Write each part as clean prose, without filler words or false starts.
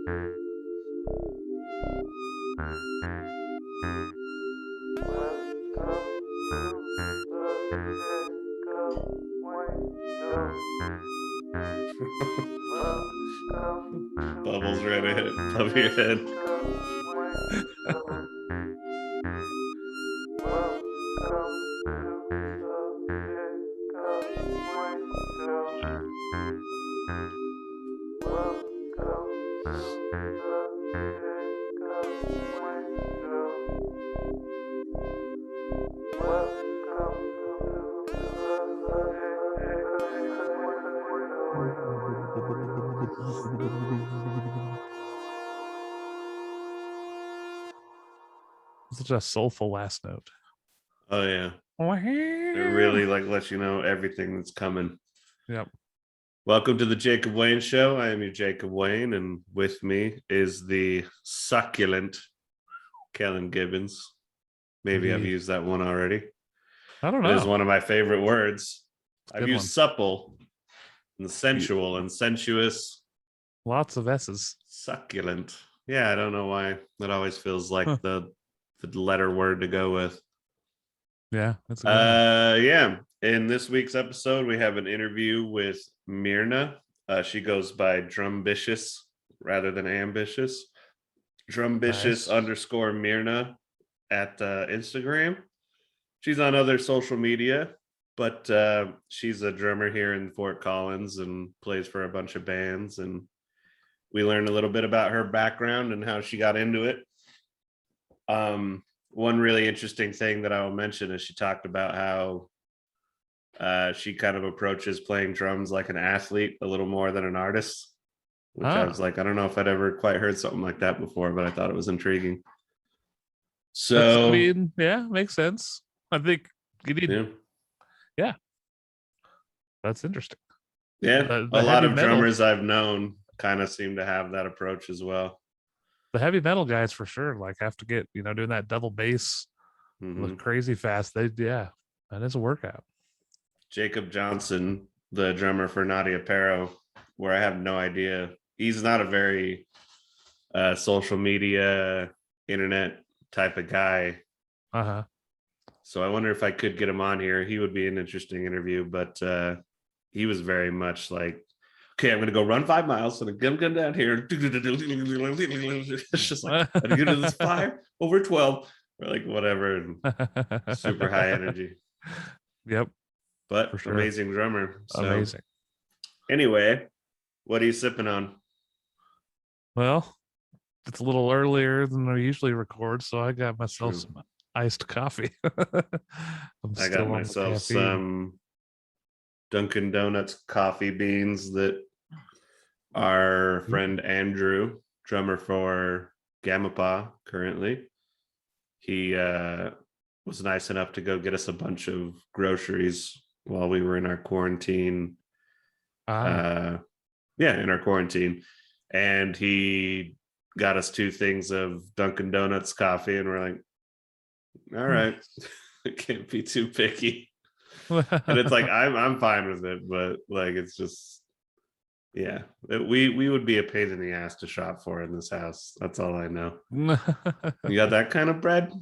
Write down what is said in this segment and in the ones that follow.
Bubbles right above your head. Such a soulful last note. Oh yeah. It really lets you know everything that's coming. Yep. Welcome to the Jacob Wayne Show. I am your Jacob Wayne, and with me is the succulent Kellen Gibbons. Maybe I've used that one already. I don't know. It is one of my favorite words. I've used one. supple and sensual and sensuous. Lots of S's. Succulent. Yeah, I don't know why. That always feels like the letter word to go with. Yeah, that's a good one. Yeah. In this week's episode, we have an interview with Mirna. She goes by Drumbitious rather than Ambitious. Drumbitious _ Mirna at Instagram. She's on other social media, but she's a drummer here in Fort Collins and plays for a bunch of bands. And we learned a little bit about her background and how she got into it. One really interesting thing that I will mention is she talked about how she kind of approaches playing drums like an athlete a little more than an artist, which I was like, I don't know if I'd ever quite heard something like that before, but I thought it was intriguing. So, I mean, yeah, makes sense. I think you need, yeah, that's interesting. Yeah, a lot of drummers I've known kind of seem to have that approach as well. The heavy metal guys for sure, like have to get, doing that double bass look crazy fast. That is a workout. Jacob Johnson, the drummer for Nadia, where I have no idea. He's not a very social media, internet type of guy. So I wonder if I could get him on here. He would be an interesting interview, but he was very much like, okay, I'm going to go run 5 miles and I'm going down here. It's just like, I'm going to do this 5 over 12 or like whatever. And super high energy. Yep. But sure. Amazing drummer. So, amazing. Anyway, what are you sipping on? Well, it's a little earlier than I usually record, so I got myself some iced coffee. I got myself some Dunkin' Donuts coffee beans that our friend Andrew, drummer for Gamapa currently, he was nice enough to go get us a bunch of groceries while we were in our quarantine. In our quarantine. And he got us 2 things of Dunkin' Donuts coffee, and we're like, all right, it can't be too picky. And it's like, I'm fine with it, but like, it's just, yeah, we would be a pain in the ass to shop for in this house. That's all I know. You got that kind of bread?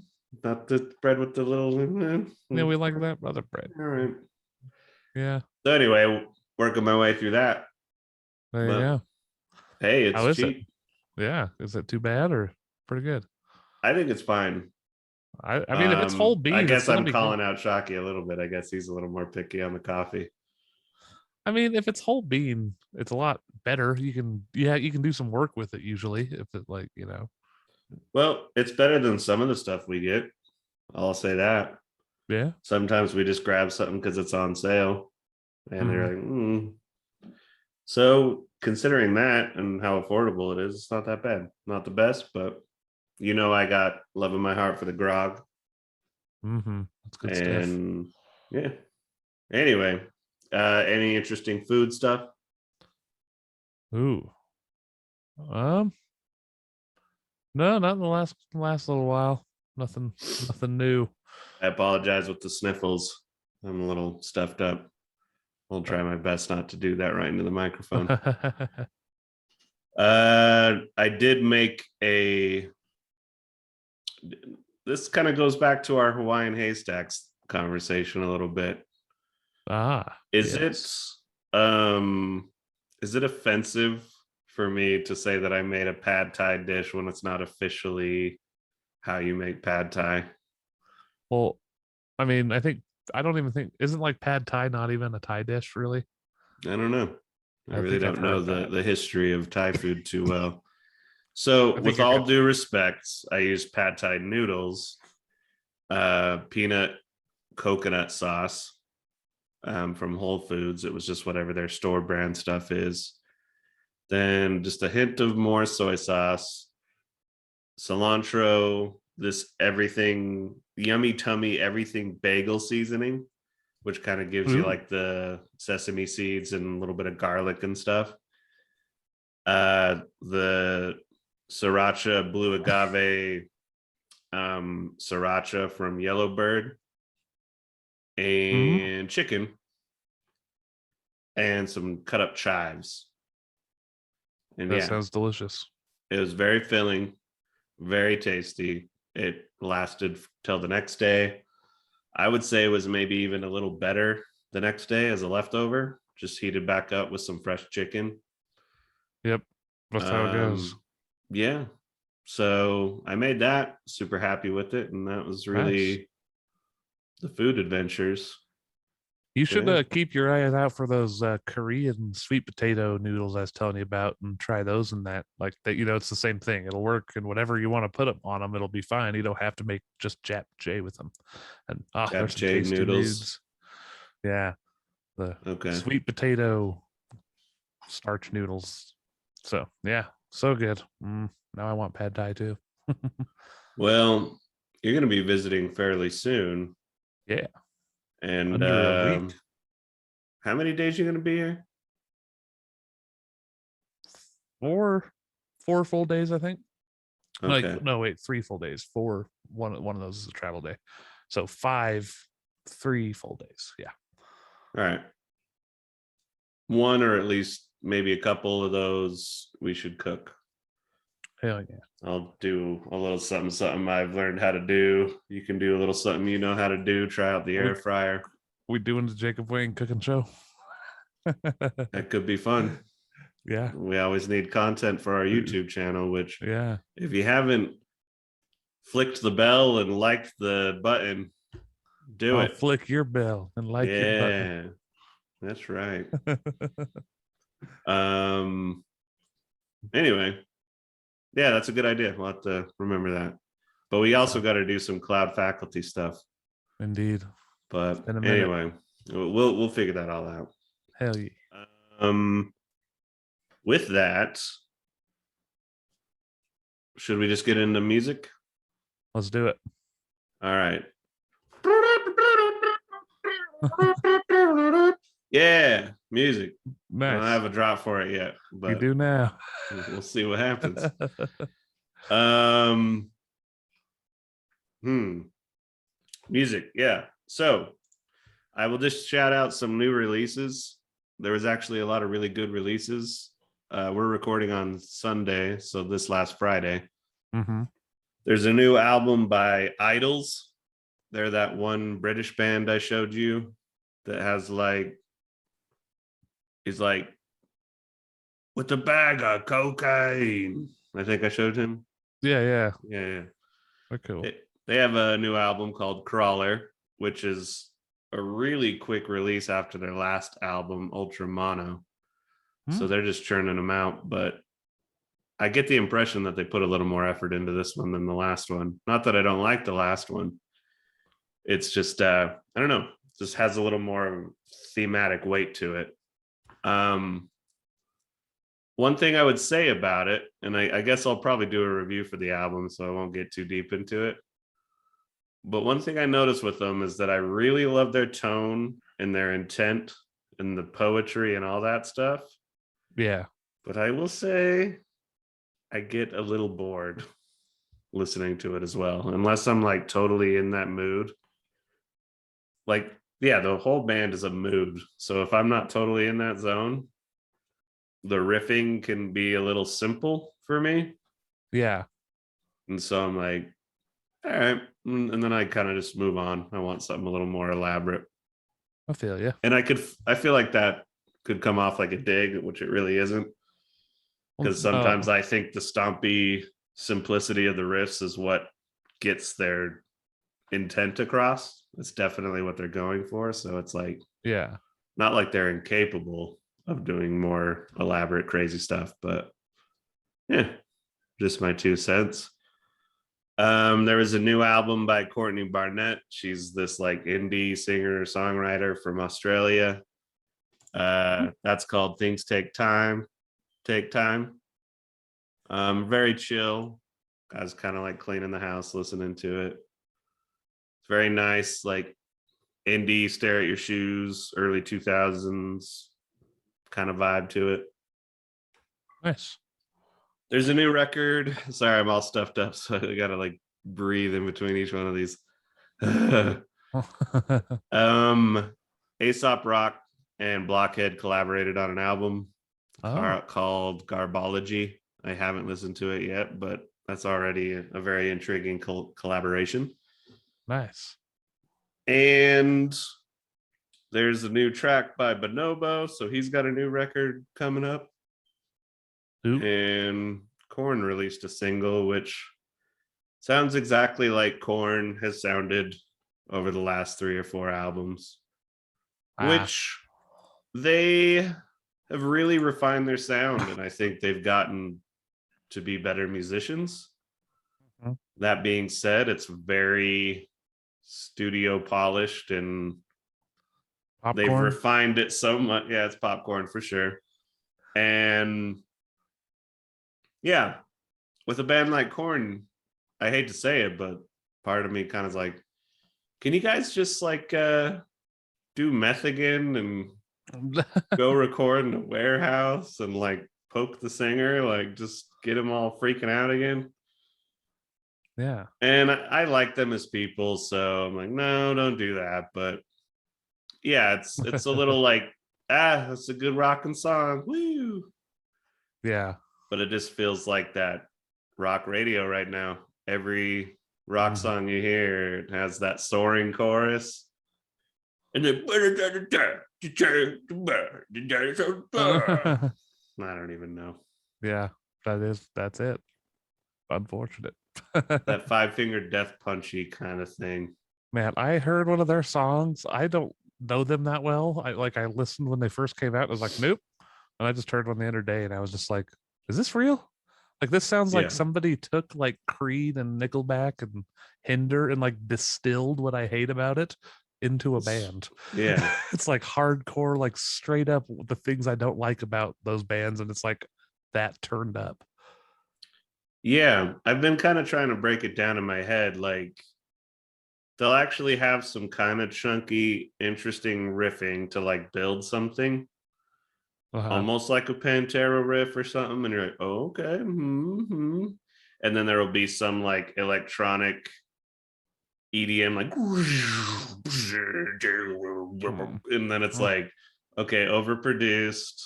Not the bread with the little... Yeah, we like that other bread. All right. Yeah. So anyway, working my way through that. There you go. Hey, it's cheap. Yeah. Is it too bad or pretty good? I think it's fine. I mean, if it's whole beans, I guess I'm calling out Shockey a little bit. I guess he's a little more picky on the coffee. I mean, if it's whole bean, it's a lot better. You can do some work with it usually. If it Well, it's better than some of the stuff we get. I'll say that. Yeah. Sometimes we just grab something because it's on sale, and they're like, So considering that and how affordable it is, it's not that bad. Not the best, but I got love in my heart for the grog. That's good stuff. And yeah. Anyway, any interesting food stuff? Ooh. No, not in the last little while. Nothing new. I apologize with the sniffles. I'm a little stuffed up. I'll try my best not to do that right into the microphone. I did make a. This kind of goes back to our Hawaiian haystacks conversation a little bit. Is yes. is it offensive for me to say that I made a pad thai dish when it's not officially how you make pad thai? Well, I mean, I don't even think, isn't like pad thai not even a Thai dish, really? I don't know. I I really think I've don't know heard that. the history of Thai food too well. So, I think with you're all good. due respects, I use pad thai noodles, peanut coconut sauce from Whole Foods. It was just whatever their store brand stuff is. Then just a hint of more soy sauce, cilantro, this everything, yummy tummy, everything bagel seasoning, which kind of gives you Ooh. like the sesame seeds and a little bit of garlic and stuff. The sriracha blue agave sriracha from Yellowbird, Mm, and chicken, and some cut up chives. And that yeah, sounds delicious. it was very filling, very tasty. It lasted till the next day. I would say it was maybe even a little better the next day as a leftover, just heated back up with some fresh chicken. Yep. That's how it goes. Yeah. So I made that, super happy with it. And that was Nice. really the food adventures. You So should yeah. keep your eyes out for those Korean sweet potato noodles I was telling you about, and try those in that. Like that, it's the same thing. It'll work, and whatever you want to put them on them, it'll be fine. You don't have to make just japchae with them. And there's some Japchae tasty noodles. moods. Yeah, the Okay. sweet potato starch noodles. So yeah, so good. Now I want pad thai too. Well, you're going to be visiting fairly soon. Yeah, And under a week. how many days are you going to be here? Four full days, I think. Okay. Like no, wait, 3 full days. One of those is a travel day. So five, 3 full days. Yeah. All right. One or at least maybe a couple of those we should cook. Hell yeah. I'll do a little something I've learned how to do. You can do a little something you know how to do. Try out the We air fryer. we doing the Jacob Wayne cooking show. That could be fun. Yeah. We always need content for our YouTube channel, which Yeah. if you haven't flicked the bell and liked the button, do I'll it. flick your bell and like your button. Yeah, that's right. Um anyway, yeah, that's a good idea. We'll have to remember that. But we also got to do some cloud faculty stuff. Indeed. But It's been a minute. anyway, we'll figure that all out. Hell yeah. Um, with that, should we just get into music? Let's do it. All right. Yeah, music. I don't Nice. have a drop for it yet, You but do now. we'll see what happens. Um, music. Yeah. So I will just shout out some new releases. There was actually a lot of really good releases. We're recording on Sunday, so this last Friday. Mm-hmm. There's a new album by Idols. They're that one British band I showed you that has he's like with a bag of cocaine. I think I showed him. Yeah, yeah. Yeah. They're cool. They have a new album called Crawler, which is a really quick release after their last album, Ultra Mono. So they're just churning them out. But I get the impression that they put a little more effort into this one than the last one. Not that I don't like the last one. It's just I don't know, just has a little more thematic weight to it. One thing I would say about it, and I guess I'll probably do a review for the album, so I won't get too deep into it. But one thing I noticed with them is that I really love their tone and their intent and the poetry and all that stuff. Yeah. But I will say I get a little bored listening to it as well, unless I'm like totally in that mood. Like, yeah, the whole band is a mood. So if I'm not totally in that zone, the riffing can be a little simple for me. Yeah. And so I'm like, all right. And then I kind of just move on. I want something a little more elaborate. I feel you. And I feel like that could come off like a dig, which it really isn't. Because sometimes I think the stompy simplicity of the riffs is what gets their intent across. It's definitely what they're going for. So it's like, yeah, not like they're incapable of doing more elaborate, crazy stuff, but yeah, just my 2 cents. There was a new album by Courtney Barnett. She's this like indie singer songwriter from Australia. That's called Things Take Time. Take Time. Very chill. I was kind of like cleaning the house, listening to it. It's very nice, like indie, stare at your shoes, early 2000s kind of vibe to it. nice. There's a new record. Sorry, I'm all stuffed up, so I gotta like breathe in between each one of these. Aesop Rock and Blockhead collaborated on an album called Garbology. I haven't listened to it yet, but that's already a very intriguing collaboration. Nice. And there's a new track by Bonobo, so he's got a new record coming up. Ooh. And Korn released a single, which sounds exactly like Korn has sounded over the last 3 or 4 albums, which they have really refined their sound, and I think they've gotten to be better musicians. Mm-hmm. That being said, it's very studio polished, and they've refined it so much. Yeah, it's popcorn for sure. And yeah, with a band like Korn, I hate to say it, but part of me kind of like, can you guys just like do meth again and go record in a warehouse and like poke the singer, like just get them all freaking out again? Yeah. And I like them as people, so I'm like, no, don't do that. But yeah, it's a little like, that's a good rocking song. Woo. Yeah. But it just feels like that rock radio right now. Every rock song you hear has that soaring chorus. And then I don't even know. Yeah, that's it. Unfortunate. That 5-finger death punchy kind of thing. Man, I heard one of their songs. I don't know them that well. I listened when they first came out. I was like, nope. And I just heard one the other day and I was just like, is this real? Like, this sounds like somebody took like Creed and Nickelback and Hinder and like distilled what I hate about it into a band. Yeah. It's like hardcore, like straight up the things I don't like about those bands. And it's like that turned up. Yeah. I've been kind of trying to break it down in my head. Like, they'll actually have some kind of chunky, interesting riffing to like build something. Almost like a Pantera riff or something, and you're like, oh, okay. Mm-hmm. And then there will be some like electronic EDM, like, and then it's like, okay, overproduced,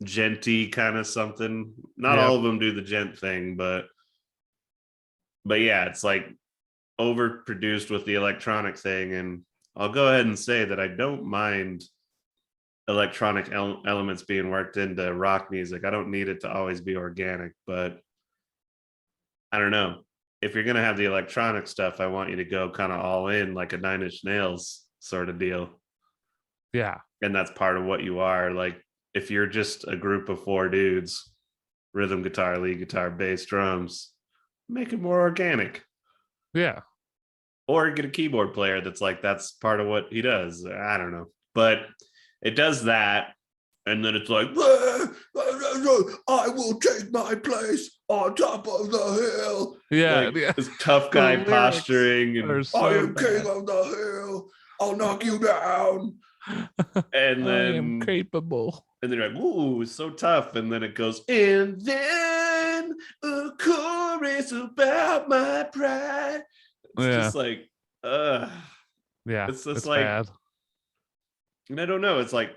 djenty kind of something. Not all of them do the djent thing, but yeah, it's like overproduced with the electronic thing. And I'll go ahead and say that I don't mind electronic elements being worked into rock music. I don't need it to always be organic, but I don't know. If you're going to have the electronic stuff, I want you to go kind of all in, like a 9 Inch Nails sort of deal. Yeah. And that's part of what you are. Like, if you're just a group of 4 dudes, rhythm guitar, lead guitar, bass, drums, make it more organic. Yeah. Or get a keyboard player that's like, that's part of what he does. I don't know. But it does that, and then it's like, I will take my place on top of the hill. Yeah, like, this tough guy posturing, and so I am king of the hill. I'll knock you down. And then I am capable. And then you're like, ooh, it's so tough. And then it goes, and then a chorus about my pride. It's just like, yeah, it's just it's like bad. And I don't know. It's like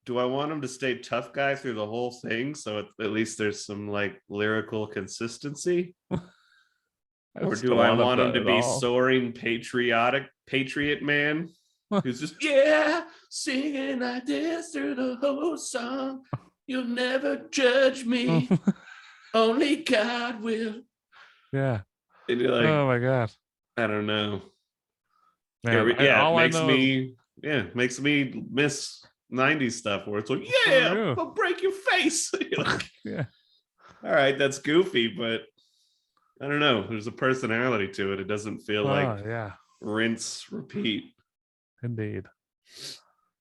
do I want him to stay tough guy through the whole thing? So at least there's some like lyrical consistency. Or do I want him to be soaring patriot man who's just, yeah, singing like this through the whole song. You'll never judge me. Only God will. Yeah. And you're like, oh my God. I don't know. Man, it makes me miss 90s stuff where it's like, yeah, I'll break your face. Like, yeah. All right, that's goofy, but I don't know. There's a personality to it. It doesn't feel like rinse, repeat. Indeed.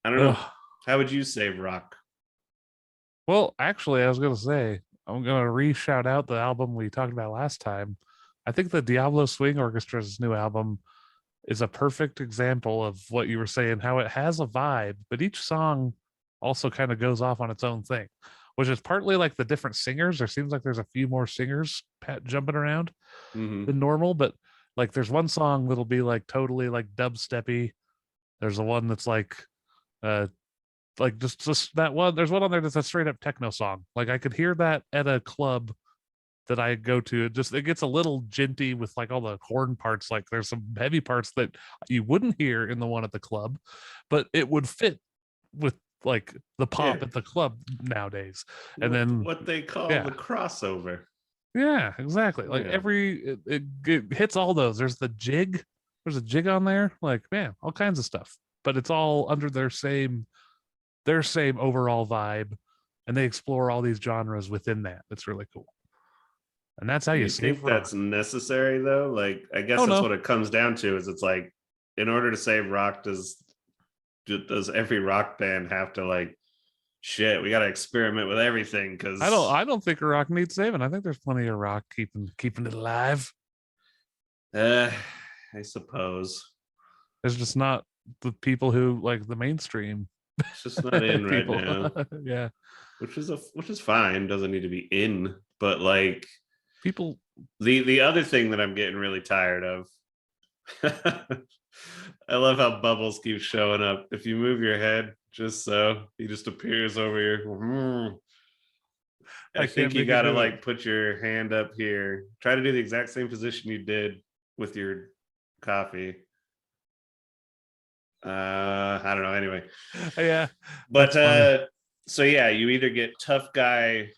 I don't know. How would you save rock? Well, actually, I was going to say, I'm going to re-shout out the album we talked about last time. I think the Diablo Swing Orchestra's new album is a perfect example of what you were saying, how it has a vibe, but each song also kind of goes off on its own thing, which is partly like the different singers. There seems like there's a few more singers jumping around than normal, but like there's one song that'll be like totally like dubsteppy. There's a one that's like just that one. There's one on there that's a straight up techno song. Like I could hear that at a club that I go to. It gets a little jinty with like all the horn parts. Like there's some heavy parts that you wouldn't hear in the one at the club, but it would fit with like the pop at the club nowadays. And then what they call the crossover. Yeah, exactly. Like it hits all those. There's a jig on there. Like, man, all kinds of stuff. But it's all under their same overall vibe, and they explore all these genres within that. It's really cool. And that's how you think that's necessary though. Like, I guess that's what it comes down to. Is it's like, in order to save rock, does every rock band have to like, shit, we got to experiment with everything? Because I don't think rock needs saving. I think there's plenty of rock keeping it alive. I suppose it's just not the people who like the mainstream. It's just not in right now. Yeah, which is fine. Doesn't need to be in, but like people. The other thing that I'm getting really tired of. I love how Bubbles keeps showing up. If you move your head just so, he just appears over here. I think you gotta like put your hand up here. Try to do the exact same position you did with your coffee. I don't know. Anyway, yeah. But so yeah, you either get tough guy,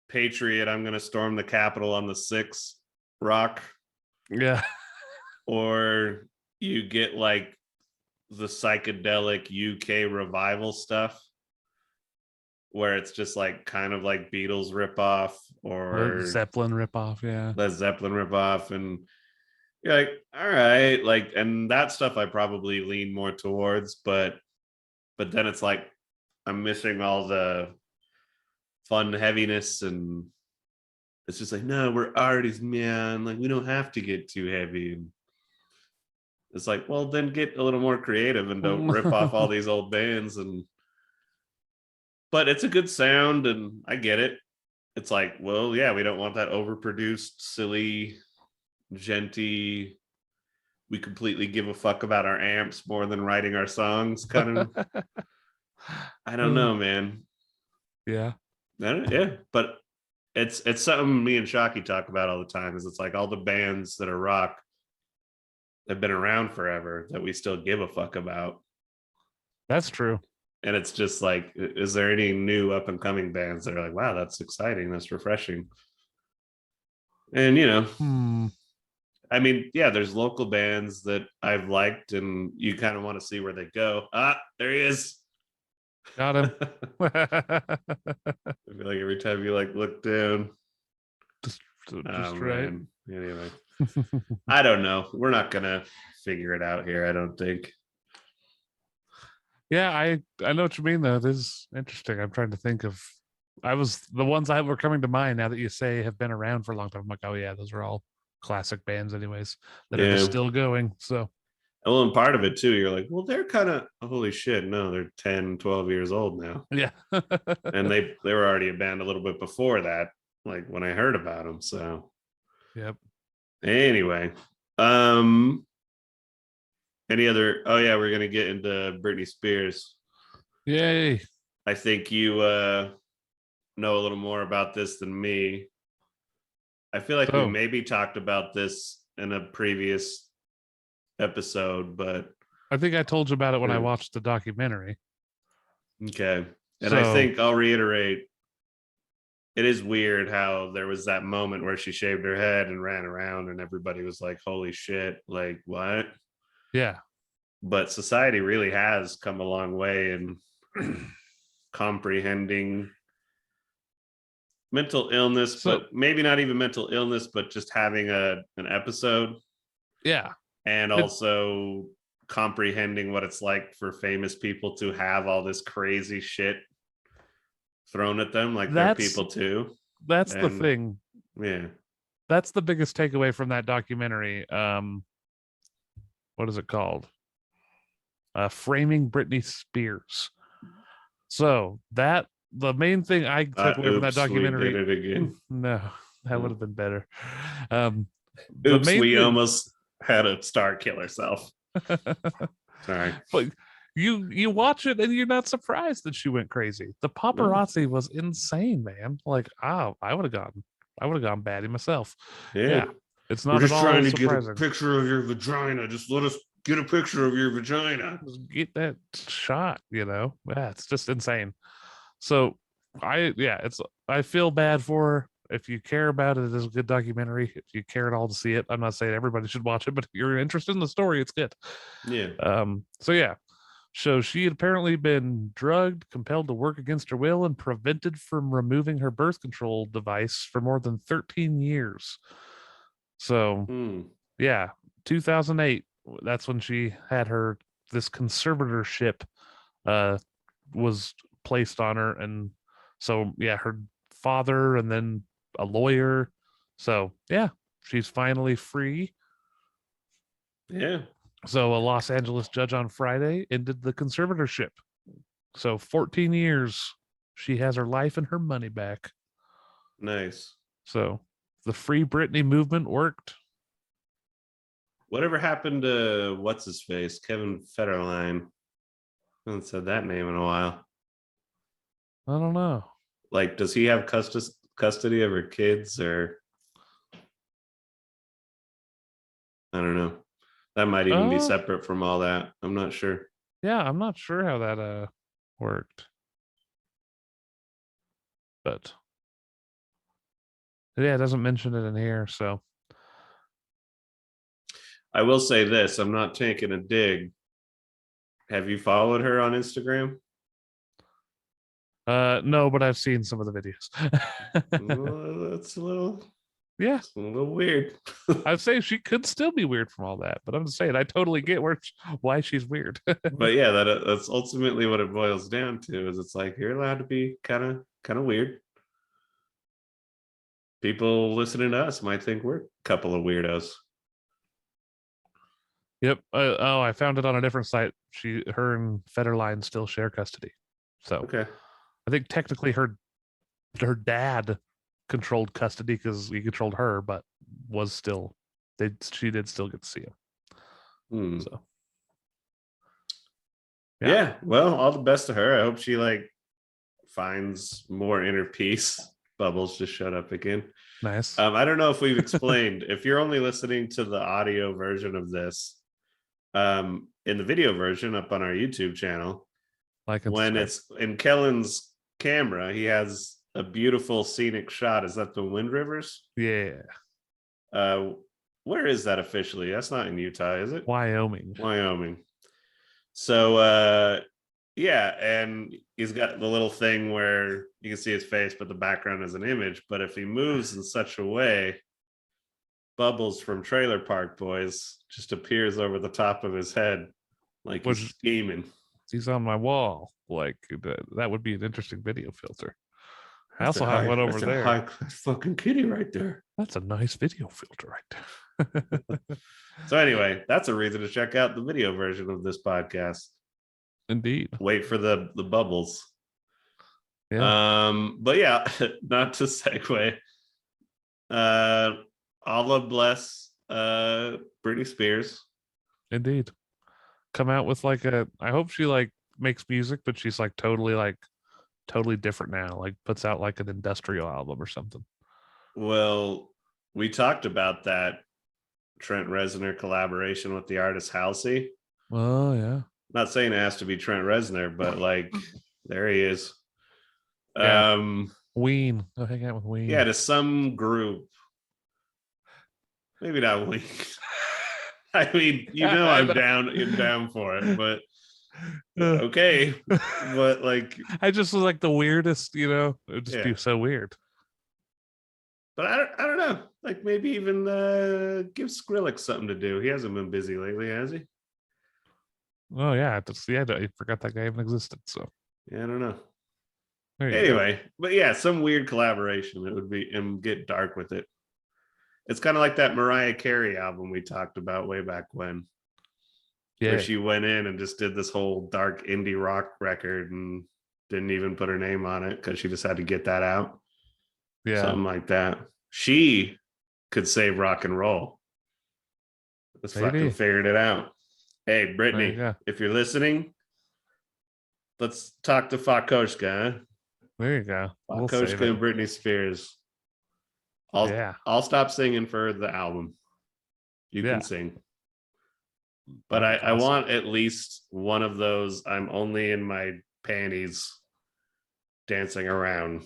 patriot, I'm gonna storm the Capitol on the 6th rock. Yeah. Or you get like the psychedelic UK revival stuff, where it's just like kind of like Beatles ripoff or Led Zeppelin ripoff, Led Zeppelin ripoff, and you're like, all right, like, and that stuff I probably lean more towards, but then it's like I'm missing all the fun heaviness, and it's just like, no, we're artists, man. Like, we don't have to get too heavy. And it's like, well, then get a little more creative and don't rip off all these old bands. But it's a good sound, and I get it. It's like, well, yeah, we don't want that overproduced, silly, genty, we completely give a fuck about our amps more than writing our songs kind of. I don't know, man. Yeah. But it's something me and Shockey talk about all the time. Is it's like all the bands that are rock have been around forever that we still give a fuck about. That's true. And it's just like, is there any new up and coming bands that are like, wow, that's exciting, that's refreshing? And I mean, yeah, there's local bands that I've liked, and you kind of want to see where they go. There he is. Got him. I feel like every time you like look down. Just right. Man. Anyway, I don't know. We're not gonna figure it out here, I don't think. Yeah, I know what you mean though. It is interesting. I'm trying to think of. The ones that were coming to mind now that you say have been around for a long time. I'm like, oh yeah, those are all classic bands anyways that are just still going. So, well, and part of it too, you're like, well, they're kind of, holy shit, no, they're 10 12 years old now. Yeah. And they were already a band a little bit before that, like when I heard about them. So yep. Anyway, any other? Oh yeah, we're gonna get into Britney Spears. Yay. I think you know a little more about this than me. I feel like we maybe talked about this in a previous episode, but I think I told you about it when I watched the documentary. Okay. And I think I'll reiterate, it is weird how there was that moment where she shaved her head and ran around and everybody was like, holy shit, like what? Yeah. But society really has come a long way in comprehending mental illness, but maybe not even mental illness, but just having an episode. Yeah. And also comprehending what it's like for famous people to have all this crazy shit thrown at them, like they're people too. That's the thing. Yeah. That's the biggest takeaway from that documentary. What is it called? Framing Britney Spears. So the main thing I took away from that documentary. We did it again. No, that would have been better. We almost had a star kill herself. Sorry. But you watch it and you're not surprised that she went crazy. The paparazzi was insane, man. Like, I would have gone batty myself. Yeah. It's not We're just at all trying to surprising. get a picture of your vagina. Just let us get a picture of your vagina. Just get that shot, Yeah, it's just insane. So I feel bad for her. If you care about it, it is a good documentary. If you care at all to see it, I'm not saying everybody should watch it, but if you're interested in the story, it's good. Yeah. So she had apparently been drugged, compelled to work against her will, and prevented from removing her birth control device for more than 13 years. So, 2008, that's when she had this conservatorship was placed on her. And so, her father and then a lawyer. So, she's finally free. Yeah. So a Los Angeles judge on Friday ended the conservatorship. So 14 years, she has her life and her money back. Nice. So the Free Britney movement worked. Whatever happened to what's his face, Kevin Federline? I haven't said that name in a while. I don't know. Like, does he have custody of her kids, or I don't know. That might even be separate from all that. I'm not sure. Yeah, I'm not sure how that worked. But yeah, it doesn't mention it in here, so I will say this, I'm not taking a dig. Have you followed her on Instagram? No, but I've seen some of the videos. Well, that's a little weird. I'd say she could still be weird from all that, but I'm just saying I totally get why she's weird. But yeah, that's ultimately what it boils down to. Is it's like you're allowed to be kind of weird. People listening to us might think we're a couple of weirdos. Yep. I found it on a different site. Her and Federline still share custody. So okay. I think technically her dad controlled custody because he controlled her, but she did still get to see him. So yeah, well, all the best to her. I hope she finds more inner peace. Bubbles just shut up again. Nice. I don't know if we've explained. If you're only listening to the audio version of this, in the video version up on our YouTube channel, when it's in Kellen's camera, he has a beautiful scenic shot. Is that the Wind Rivers? Yeah. Where is that officially? That's not in Utah, is it? Wyoming. So and he's got the little thing where you can see his face, but the background is an image. But if he moves in such a way, Bubbles from Trailer Park Boys just appears over the top of his head like he's scheming. He's on my wall. Like that would be an interesting video filter. I also have one over there. High-class fucking kitty right there. That's a nice video filter right there. So anyway, that's a reason to check out the video version of this podcast. Indeed. Wait for the bubbles. Yeah. But yeah, not to segue. Allah bless Britney Spears. Indeed. Come out with I hope she makes music, but she's totally totally different now. Like puts out like an industrial album or something. Well, we talked about that Trent Reznor collaboration with the artist Halsey. Oh yeah. Not saying it has to be Trent Reznor, but like there he is. Yeah. Wayne. Go hang out with Wayne. Yeah, to some group. Maybe not Wayne. I mean, I'm down for it, but okay. But like I just was like the weirdest, it would just be so weird. But I don't know. Like maybe even give Skrillex something to do. He hasn't been busy lately, has he? Oh yeah, I forgot that guy even existed. So yeah, I don't know. Anyway, but yeah, some weird collaboration. It would be and get dark with it. It's kind of like that Mariah Carey album we talked about way back when. Yeah. Where she went in and just did this whole dark indie rock record and didn't even put her name on it because she just had to get that out. Yeah. Something like that. She could save rock and roll. Let's fucking figured it out. Hey, Britney, if you're listening, let's talk to Koshka. Huh? There you go. Koshka and Britney Spears. I'll stop singing for the album. You can sing. But I want at least one of those. I'm only in my panties dancing around.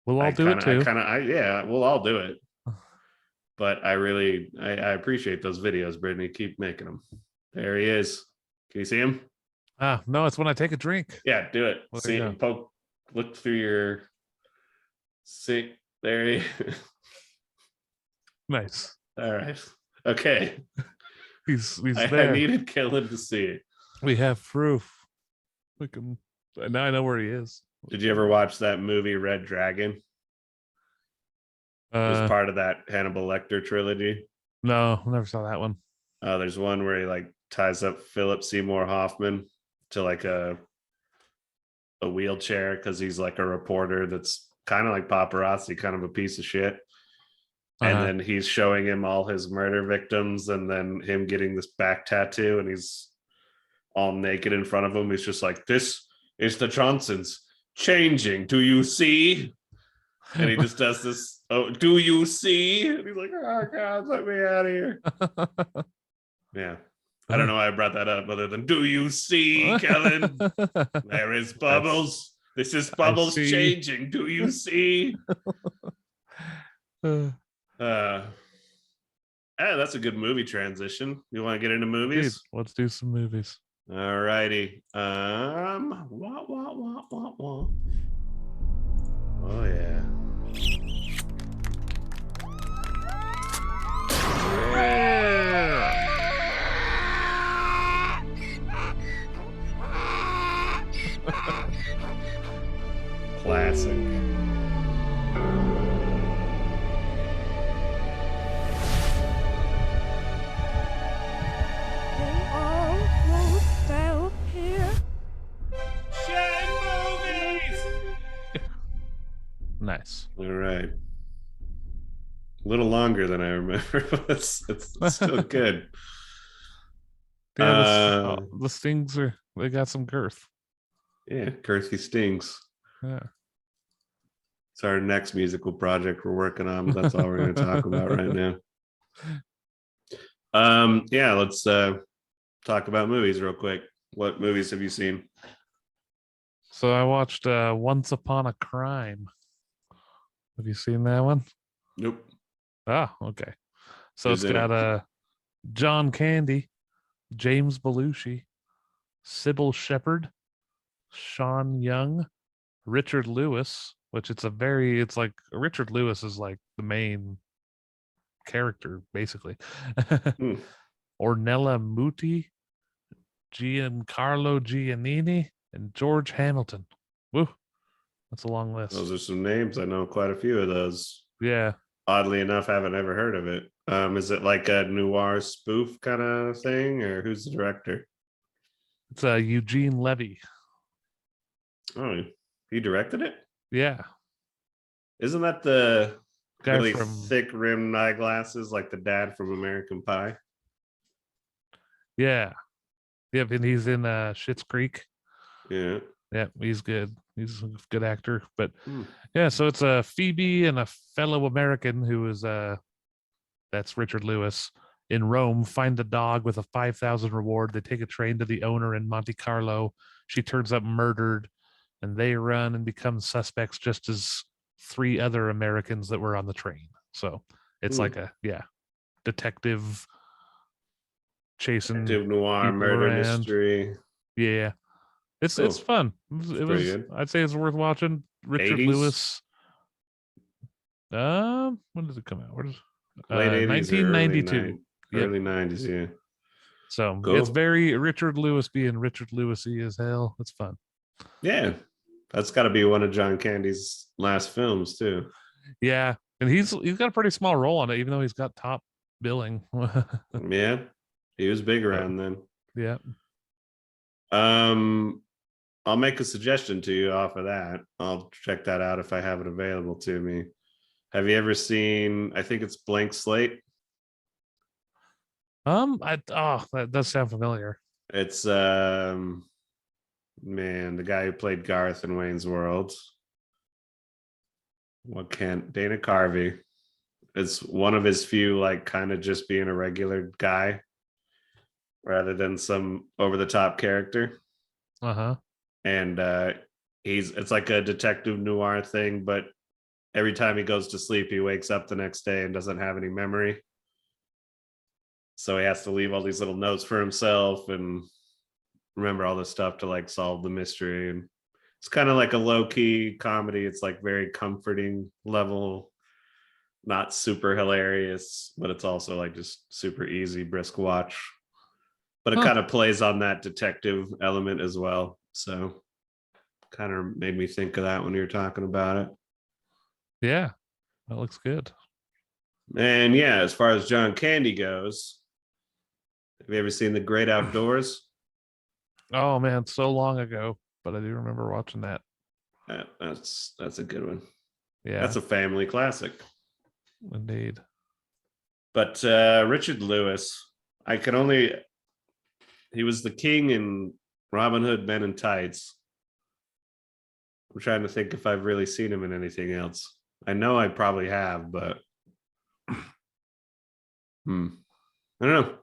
We'll all do it too. We'll all do it. But I appreciate those videos, Brittany. Keep making them. There he is. Can you see him? No, it's when I take a drink. Yeah, do it. See him. Look through your. See, there he is. Nice. All right. Okay. He's there. I needed Kellen to see it. We have proof. Now I know where he is. Did you ever watch that movie Red Dragon? It was part of that Hannibal Lecter trilogy. No, I never saw that one. There's one where he like ties up Philip Seymour Hoffman to like a wheelchair because he's like a reporter that's kind of like paparazzi, kind of a piece of shit. And then he's showing him all his murder victims and then him getting this back tattoo and he's all naked in front of him. He's just like, this is the Johnsons changing. Do you see? And he just does this. Oh, do you see? And he's like, oh God, let me out of here. Yeah. I don't know why I brought that up other than, do you see, Kellen? There is Bubbles. This is Bubbles changing. Do you see? That's a good movie transition. You want to get into movies? Dude, let's do some movies. All righty. Oh yeah. Classic. Nice. All right. A little longer than I remember, but it's still good. Yeah, the stings they got some girth. Yeah, girthy stings. Yeah. It's our next musical project we're working on, but that's all we're going to talk about right now. Yeah, let's talk about movies real quick. What movies have you seen? So I watched Once Upon a Crime. Have you seen that one? Nope. Ah, okay. So it's got John Candy, James Belushi, Sybil Shepherd, Sean Young, Richard Lewis, which it's like Richard Lewis is like the main character, basically. Ornella Muti, Giancarlo Giannini, and George Hamilton. Woo. That's a long list. Those are some names. I know quite a few of those. Yeah. Oddly enough, haven't ever heard of it. Is it like a noir spoof kind of thing, or who's the director? It's Eugene Levy. Oh, he directed it? Yeah. Isn't that the guy really thick rimmed eyeglasses, like the dad from American Pie? Yeah. Yep, and he's in Schitt's Creek. Yeah. Yeah, he's good. He's a good actor. But yeah, so it's a Phoebe and a fellow American who is that's Richard Lewis in Rome, find a dog with a 5,000 reward. They take a train to the owner in Monte Carlo. She turns up murdered, and they run and become suspects just as three other Americans that were on the train. So it's like a detective chasing noir people murder around. mystery. Yeah. It's Cool. it's fun. It was good. I'd say it's worth watching. Richard 80s? Lewis. When does it come out? Where does Late 80s or 1992. early 90s, yeah. So cool. It's very Richard Lewis being Richard Lewisy as hell. It's fun. Yeah. That's got to be one of John Candy's last films too. Yeah, and he's got a pretty small role on it, even though he's got top billing. Yeah, he was big around then. Yeah. I'll make a suggestion to you off of that. I'll check that out if I have it available to me. Have you ever seen? I think it's Blank Slate. That does sound familiar. It's man, the guy who played Garth in Wayne's World. Dana Carvey. It's one of his few, like, kind of just being a regular guy rather than some over the top character. And it's like a detective noir thing, but every time he goes to sleep, he wakes up the next day and doesn't have any memory. So he has to leave all these little notes for himself and remember all this stuff to like solve the mystery. And it's kind of like a low-key comedy. It's like very comforting level, not super hilarious, but it's also like just super easy, brisk watch. But it kind of plays on that detective element as well. So kind of made me think of that when you were talking about it. Yeah, that looks good. And yeah, as far as John Candy goes, have you ever seen The Great Outdoors? Oh man, so long ago, but I do remember watching that. That's a good one. Yeah, that's a family classic. Indeed. But Richard Lewis, he was the king in Robin Hood Men in Tights. I'm trying to think if I've really seen him in anything else. I know I probably have, but I don't know.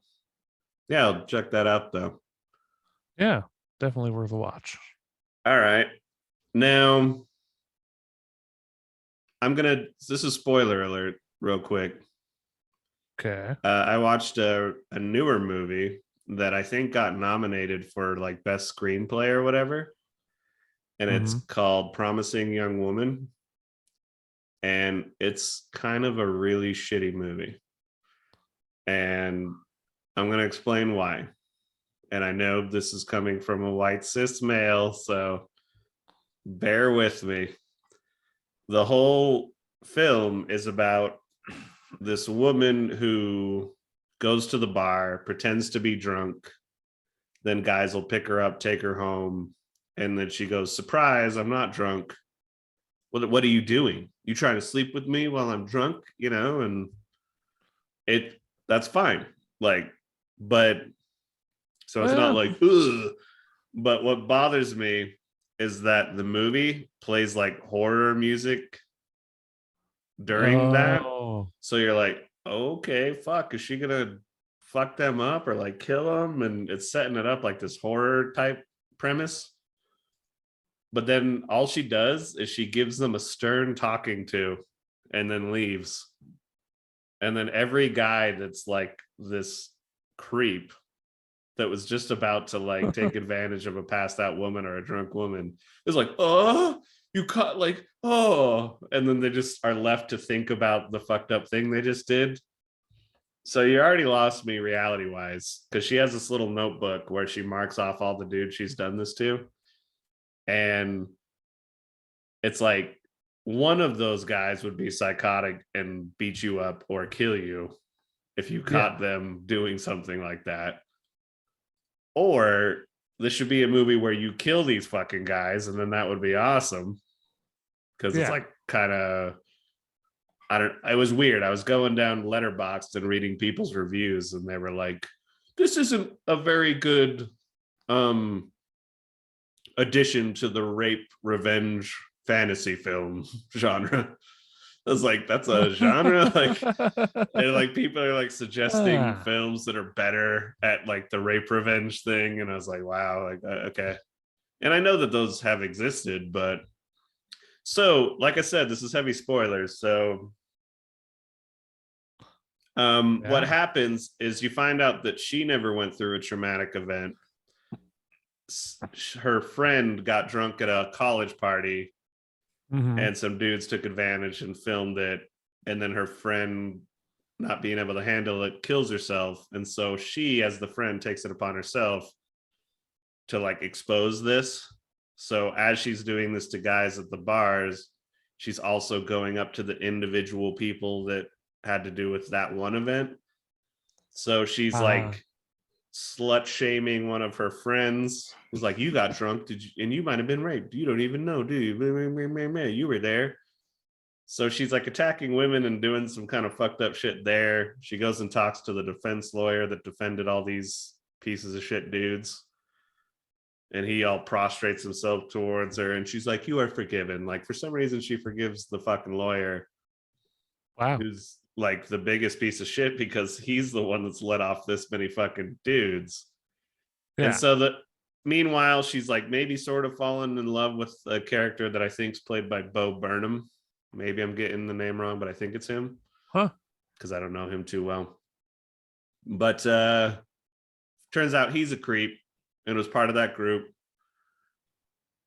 Yeah, I'll check that out though. Yeah, definitely worth a watch. All right. Now, this is spoiler alert real quick. Okay. I watched a newer movie that I think got nominated for like best screenplay or whatever. And it's called Promising Young Woman. And it's kind of a really shitty movie. And I'm going to explain why. And I know this is coming from a white cis male, so bear with me. The whole film is about this woman who goes to the bar, pretends to be drunk. Then guys will pick her up, take her home. And then she goes, surprise, I'm not drunk. What are you doing? You trying to sleep with me while I'm drunk? You know, and that's fine. Like, but so it's not like, ugh. But what bothers me is that the movie plays like horror music during that. So you're like, okay, fuck, is she gonna fuck them up or like kill them? And it's setting it up like this horror type premise. But then all she does is she gives them a stern talking to and then leaves. And then every guy that's like this creep that was just about to like take advantage of a passed out woman or a drunk woman is like, oh, you caught like, oh, and then they just are left to think about the fucked up thing they just did. So you already lost me reality wise, because she has this little notebook where she marks off all the dudes she's done this to. And it's like one of those guys would be psychotic and beat you up or kill you if you caught them doing something like that. Or this should be a movie where you kill these fucking guys, and then that would be awesome. Because it's like kind of, it was weird. I was going down Letterboxd and reading people's reviews, and they were like, this isn't a very good addition to the rape revenge fantasy film genre. I was like, that's a genre. Like, and like people are like suggesting films that are better at like the rape revenge thing, and I was like, wow, like okay. And I know that those have existed, but so like I said, this is heavy spoilers. So what happens is you find out that she never went through a traumatic event. Her friend got drunk at a college party, and some dudes took advantage and filmed it, and then her friend, not being able to handle it, kills herself. And so she, as the friend, takes it upon herself to like expose this. So as she's doing this to guys at the bars, she's also going up to the individual people that had to do with that one event. So she's like slut shaming one of her friends, who's like, you got drunk, did you, and you might have been raped, you don't even know, do you? You were there. So she's like attacking women and doing some kind of fucked up shit there. She goes and talks to the defense lawyer that defended all these pieces of shit dudes, and he all prostrates himself towards her, and she's like, you are forgiven. Like, for some reason she forgives the fucking lawyer, who's like the biggest piece of shit because he's the one that's let off this many fucking dudes. And so meanwhile, she's like maybe sort of fallen in love with a character that I think is played by Bo Burnham. Maybe I'm getting the name wrong, but I think it's him. Because I don't know him too well. But turns out he's a creep and was part of that group.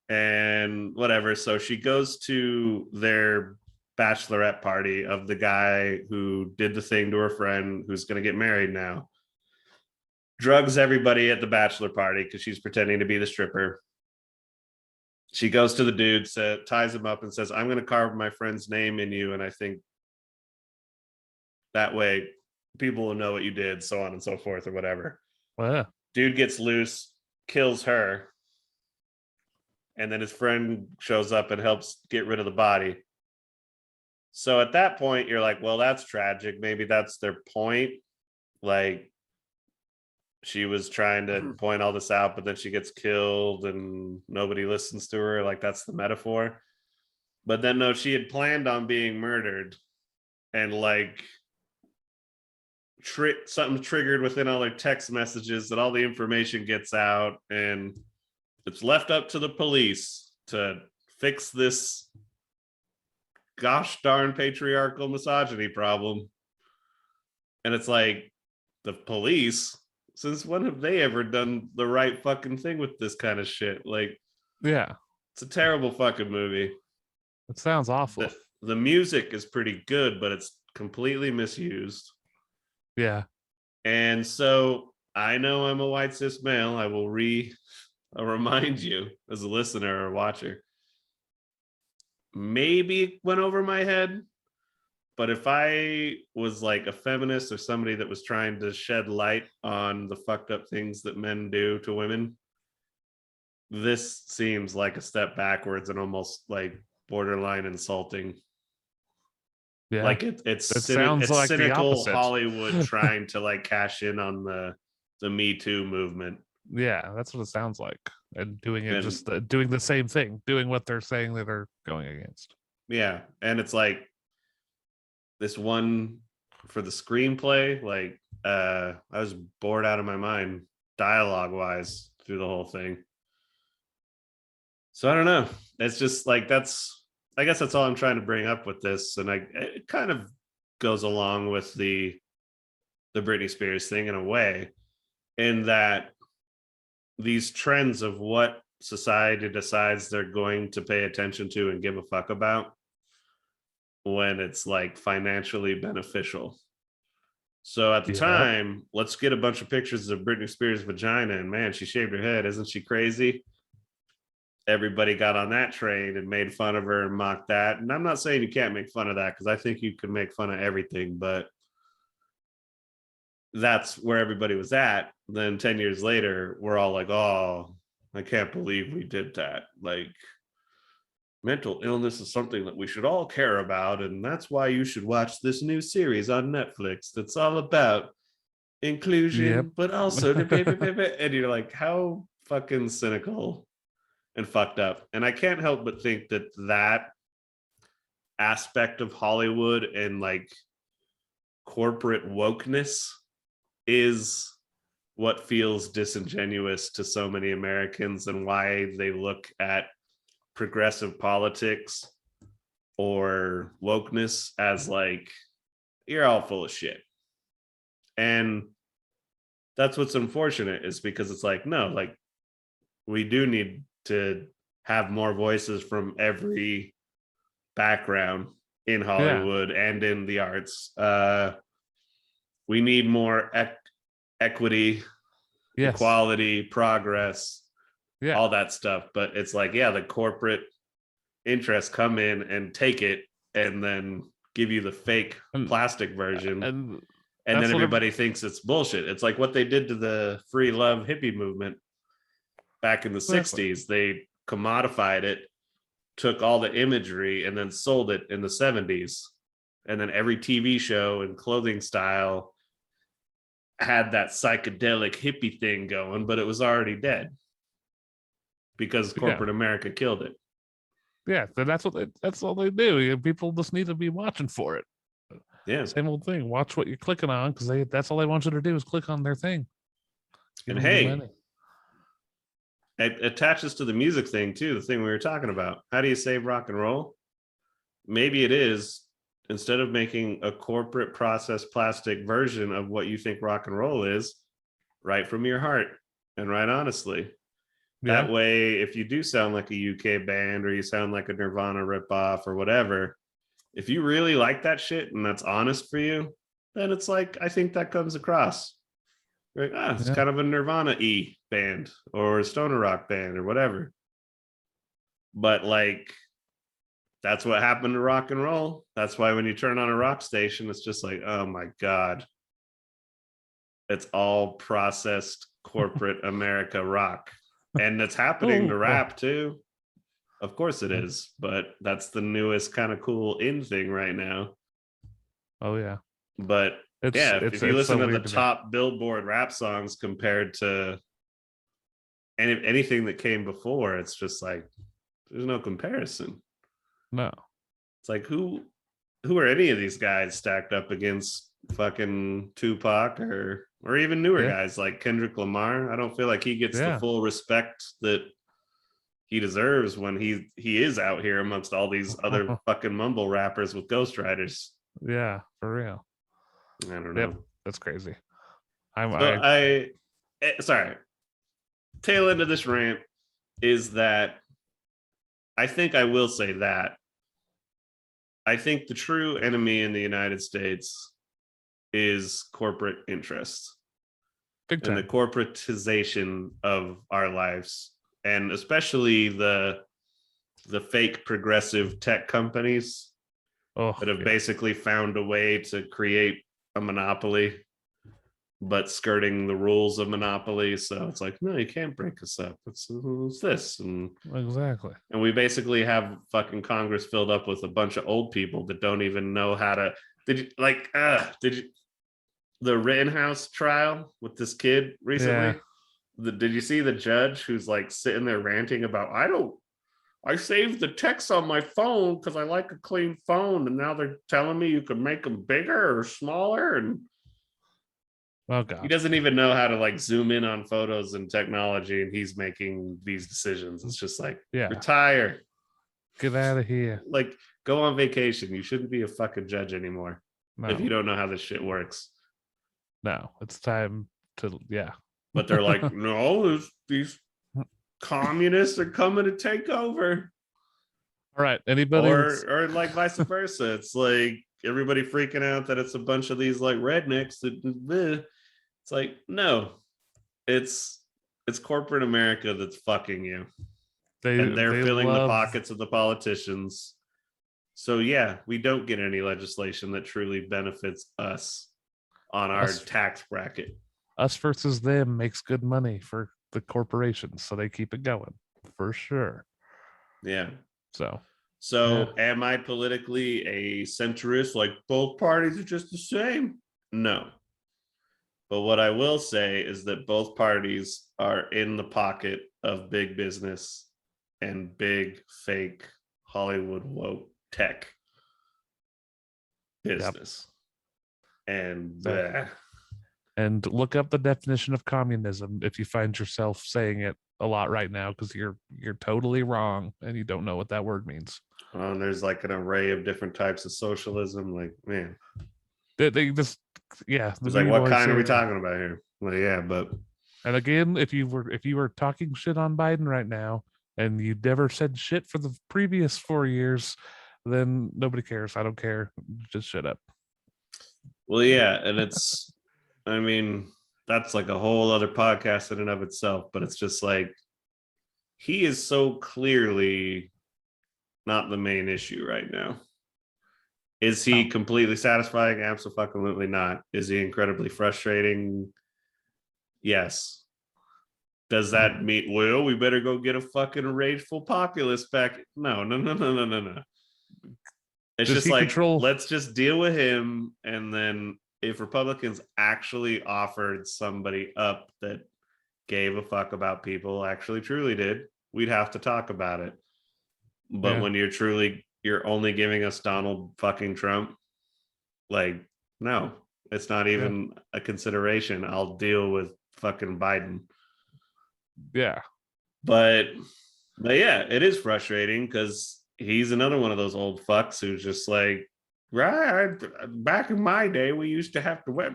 And whatever. So she goes to their bachelorette party of the guy who did the thing to her friend, who's going to get married now. Drugs everybody at the bachelor party because she's pretending to be the stripper. She goes to the dude, ties him up and says, I'm going to carve my friend's name in you, and I think that way people will know what you did, so on and so forth, or whatever. Dude gets loose, kills her, and then his friend shows up and helps get rid of the body. So at that point, you're like, well, that's tragic. Maybe that's their point. Like, she was trying to point all this out, but then she gets killed and nobody listens to her. Like, that's the metaphor. But then, no, she had planned on being murdered, and like something triggered within all her text messages that all the information gets out, and it's left up to the police to fix this gosh darn patriarchal misogyny problem. And it's like, the police, since when have they ever done the right fucking thing with this kind of shit? Like, it's a terrible fucking movie. It sounds awful. The music is pretty good, but it's completely misused. And so I know I'm a white cis male. I will remind you as a listener or watcher, maybe it went over my head, but if I was like a feminist or somebody that was trying to shed light on the fucked up things that men do to women, this seems like a step backwards and almost like borderline insulting. Like it's cynical Hollywood trying to like cash in on the Me Too movement. That's what it sounds like. And doing it, just doing the same thing, doing what they're saying that they're going against. And it's like this one for the screenplay, like I was bored out of my mind dialogue wise through the whole thing. So I don't know. It's just like, I guess that's all I'm trying to bring up with this. And it kind of goes along with the Britney Spears thing in a way, in that these trends of what society decides they're going to pay attention to and give a fuck about when it's like financially beneficial. So at the time, let's get a bunch of pictures of Britney Spears' vagina, and man, she shaved her head. Isn't she crazy? Everybody got on that train and made fun of her and mocked that. And I'm not saying you can't make fun of that, because I think you can make fun of everything, but that's where everybody was at. Then 10 years later, we're all like, oh, I can't believe we did that. Like, mental illness is something that we should all care about, and that's why you should watch this new series on Netflix that's all about inclusion, but also and you're like, how fucking cynical and fucked up. And I can't help but think that aspect of Hollywood and like corporate wokeness is what feels disingenuous to so many Americans, and why they look at progressive politics or wokeness as like, you're all full of shit. And that's what's unfortunate, is because it's like, no, like we do need to have more voices from every background in Hollywood and in the arts. We need more equity, equality, progress, all that stuff. But it's like, the corporate interests come in and take it and then give you the fake plastic version. And then everybody thinks it's bullshit. It's like what they did to the free love hippie movement back in the 60s. They commodified it, took all the imagery, and then sold it in the 70s. And then every TV show and clothing style had that psychedelic hippie thing going, but it was already dead because corporate America killed it. Yeah, that's all they do. People just need to be watching for it. Yeah, same old thing. Watch what you're clicking on, because that's all they want you to do is click on their thing. And hey, it attaches to the music thing too, the thing we were talking about. How do you save rock and roll? Maybe it is, instead of making a corporate processed plastic version of what you think rock and roll is, write from your heart and write honestly. That way, if you do sound like a UK band, or you sound like a Nirvana ripoff or whatever, if you really like that shit and that's honest for you, then it's like, I think that comes across. Like, it's kind of a Nirvana-y band or a stoner rock band or whatever. But like, that's what happened to rock and roll. That's why when you turn on a rock station, it's just like, oh my God, it's all processed corporate America rock. And it's happening to rap too. Of course it is, but that's the newest kind of cool in thing right now. Oh yeah. But if you listen to the top Billboard rap songs compared to anything that came before, it's just like, there's no comparison. No. It's like, who are any of these guys stacked up against fucking Tupac or even newer guys like Kendrick Lamar? I don't feel like he gets the full respect that he deserves when he is out here amongst all these other fucking mumble rappers with ghostwriters. Yeah, for real. I don't know. That's crazy. Sorry. Tail end of this rant is that I think I will say that I think the true enemy in the United States is corporate interests and the corporatization of our lives, and especially the fake progressive tech companies that have basically found a way to create a monopoly but skirting the rules of monopoly. So it's like, no, you can't break us up. It's this. And exactly. And we basically have fucking Congress filled up with a bunch of old people that don't even know how to. The Rittenhouse trial with this kid recently? Did you see the judge who's like sitting there ranting about, I saved the text on my phone because I like a clean phone, and now they're telling me you can make them bigger or smaller, and he doesn't even know how to like zoom in on photos and technology, and he's making these decisions. It's just like, retire, get out of here, like go on vacation. You shouldn't be a fucking judge anymore if you don't know how this shit works. No, it's time to But they're like, no, these communists are coming to take over. All right, anybody or like vice versa. It's like everybody freaking out that it's a bunch of these like rednecks that it's like, no, it's corporate America that's fucking you. And they're filling the pockets of the politicians. So we don't get any legislation that truly benefits us on our tax bracket. Us versus them makes good money for the corporations, so they keep it going for sure. Yeah. So am I politically a centrist, like both parties are just the same? No. But what I will say is that both parties are in the pocket of big business and big fake Hollywood woke tech business. Yep. And look up the definition of communism if you find yourself saying it a lot right now, because you're totally wrong and you don't know what that word means. Well, and there's like an array of different types of socialism. Like, man, they just it's like, what kind are we talking about here? Well, yeah, but and again, if you were talking shit on Biden right now and you never said shit for the previous 4 years, then nobody cares. I don't care. Just shut up. Well, yeah, and it's, I mean, that's like a whole other podcast in and of itself, but it's just like, he is so clearly not the main issue right now. Is he completely satisfying? Absolutely not. Is he incredibly frustrating? Yes. Does that mean, well, we better go get a fucking rageful populist back? No. It's just like, let's just deal with him. And then if Republicans actually offered somebody up that gave a fuck about people, actually truly did, we'd have to talk about it. But when you're only giving us Donald fucking Trump, like, no, it's not even a consideration. I'll deal with fucking Biden. Yeah. But yeah, it is frustrating because he's another one of those old fucks who's just like, right, back in my day, we used to have to web.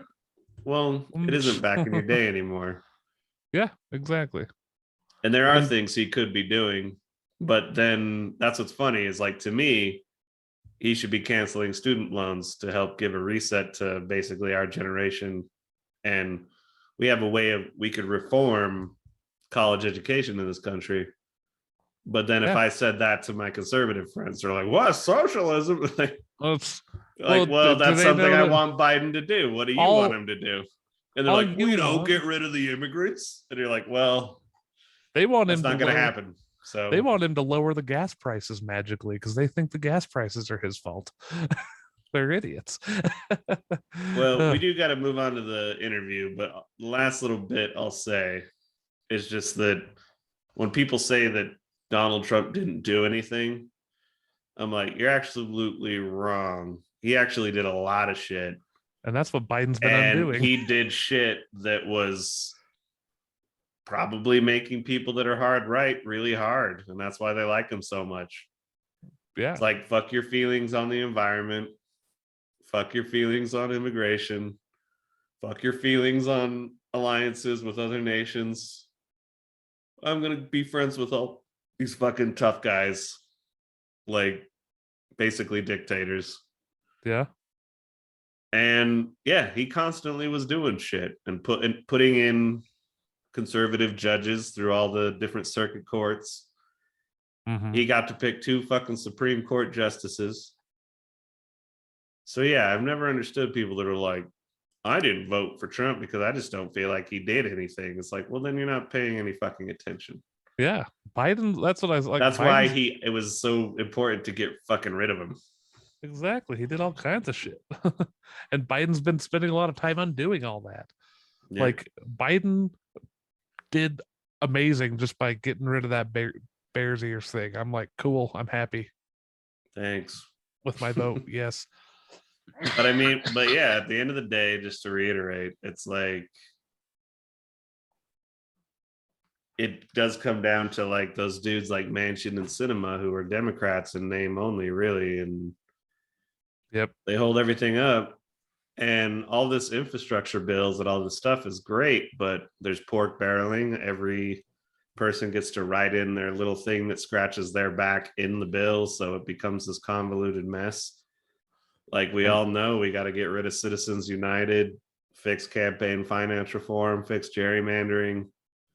Well, it isn't back in your day anymore. Yeah, exactly. And there are things he could be doing. But then that's what's funny is, like, to me, he should be canceling student loans to help give a reset to basically our generation. And we have a way we could reform college education in this country. But then if I said that to my conservative friends, they're like, what, socialism? That's something I want Biden to do. What do you want him to do? And they're like, get rid of the immigrants. And you're like, well, they want that's not going to happen. So they want him to lower the gas prices magically because they think the gas prices are his fault. They're idiots. Well, we do got to move on to the interview, but the last little bit I'll say is just that when people say that Donald Trump didn't do anything, I'm like, you're absolutely wrong. He actually did a lot of shit. And that's what Biden's been undoing. He did shit that was probably making people that are hard right really hard, and that's why they like him so much. Yeah, it's like, fuck your feelings on the environment, fuck your feelings on immigration, fuck your feelings on alliances with other nations. I'm gonna be friends with all these fucking tough guys, like basically dictators. Yeah. And yeah, he constantly was doing shit and putting in conservative judges through all the different circuit courts. He got to pick 2 fucking Supreme Court justices. So yeah, I've never understood people that are like, I didn't vote for Trump because I just don't feel like he did anything. It's like, well, then you're not paying any fucking attention. Yeah, Biden, that's what I was like. That's why it was so important to get fucking rid of him. Exactly. He did all kinds of shit. And Biden's been spending a lot of time undoing all that. Yeah. Like, Biden did amazing just by getting rid of that Bears ears thing. I'm like, cool, I'm happy. Thanks. With my vote, yes. But yeah, at the end of the day, just to reiterate, it's like, it does come down to like those dudes like Manchin and Cinema who are Democrats in name only, really. And they hold everything up. And all this infrastructure bills and all this stuff is great, but there's pork barreling. Every person gets to write in their little thing that scratches their back in the bill. So it becomes this convoluted mess. Like, we all know we got to get rid of Citizens United, fix campaign finance reform, fix gerrymandering.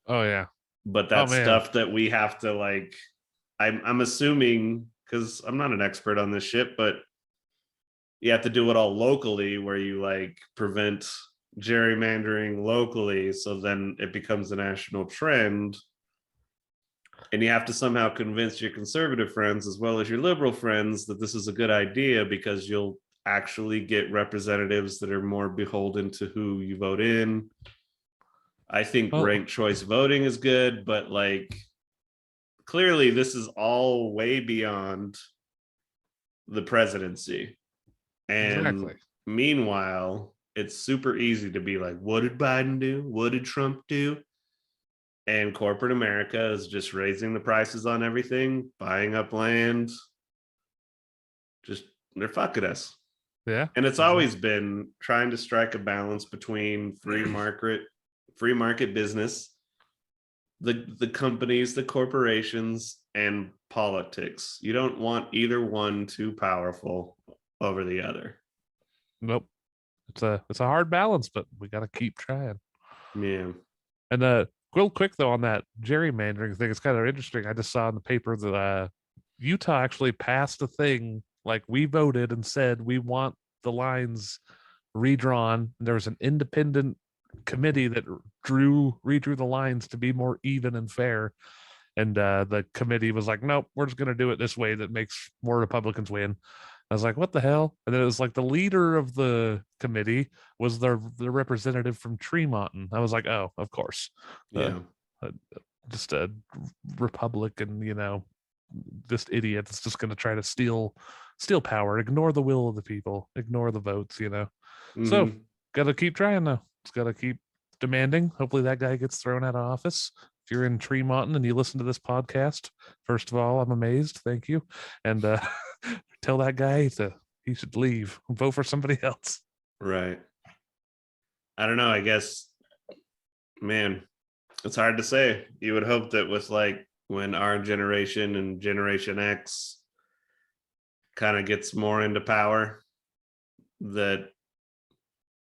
Oh, yeah. But that's stuff that we have to, like, I'm assuming, because I'm not an expert on this shit, but you have to do it all locally, where you like prevent gerrymandering locally. So then it becomes a national trend. And you have to somehow convince your conservative friends as well as your liberal friends that this is a good idea, because you'll actually get representatives that are more beholden to who you vote in. I think ranked choice voting is good, but like clearly this is all way beyond the presidency. And Exactly. meanwhile, it's super easy to be like, what did Biden do? What did Trump do? And corporate America is just raising the prices on everything, buying up land. Just they're fucking us. Yeah. And it's always been trying to strike a balance between free market business, the companies, the corporations, and politics. You don't want either one too powerful over the other. Nope. It's a hard balance, but we got to keep trying. Yeah. And real quick though, on that gerrymandering thing, it's kind of interesting. I just saw in the paper that Utah actually passed a thing, like we voted and said we want the lines redrawn. There was an independent committee that redrew the lines to be more even and fair. And the committee was like, nope, we're just going to do it this way that makes more Republicans win. I was like, what the hell? And then it was like the leader of the committee was the representative from Tremont. And I was like, oh, of course. Yeah. Just a Republican, just idiot that's just going to try to steal power, ignore the will of the people, ignore the votes, Mm-hmm. So got to keep trying though. It's got to keep demanding. Hopefully that guy gets thrown out of office. If you're in Tremont and you listen to this podcast, first of all, I'm amazed. Thank you. And tell that guy he should leave, vote for somebody else. Right. I don't know. I guess, man, it's hard to say. You would hope that with like when our generation and Generation X kind of gets more into power, that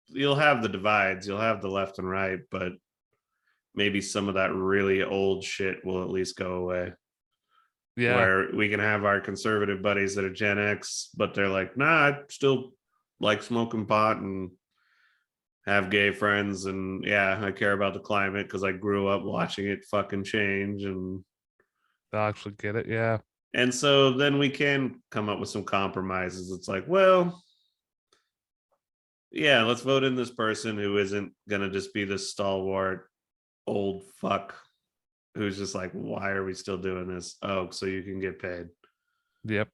you'll have the divides, you'll have the left and right, but maybe some of that really old shit will at least go away. Yeah. Where we can have our conservative buddies that are Gen X, but they're like, nah, I still like smoking pot and have gay friends. And yeah, I care about the climate because I grew up watching it fucking change. And I actually get it. Yeah. And so then we can come up with some compromises. It's like, well, yeah, let's vote in this person who isn't going to just be this stalwart old fuck who's just like, why are we still doing this? Oh, so you can get paid. Yep.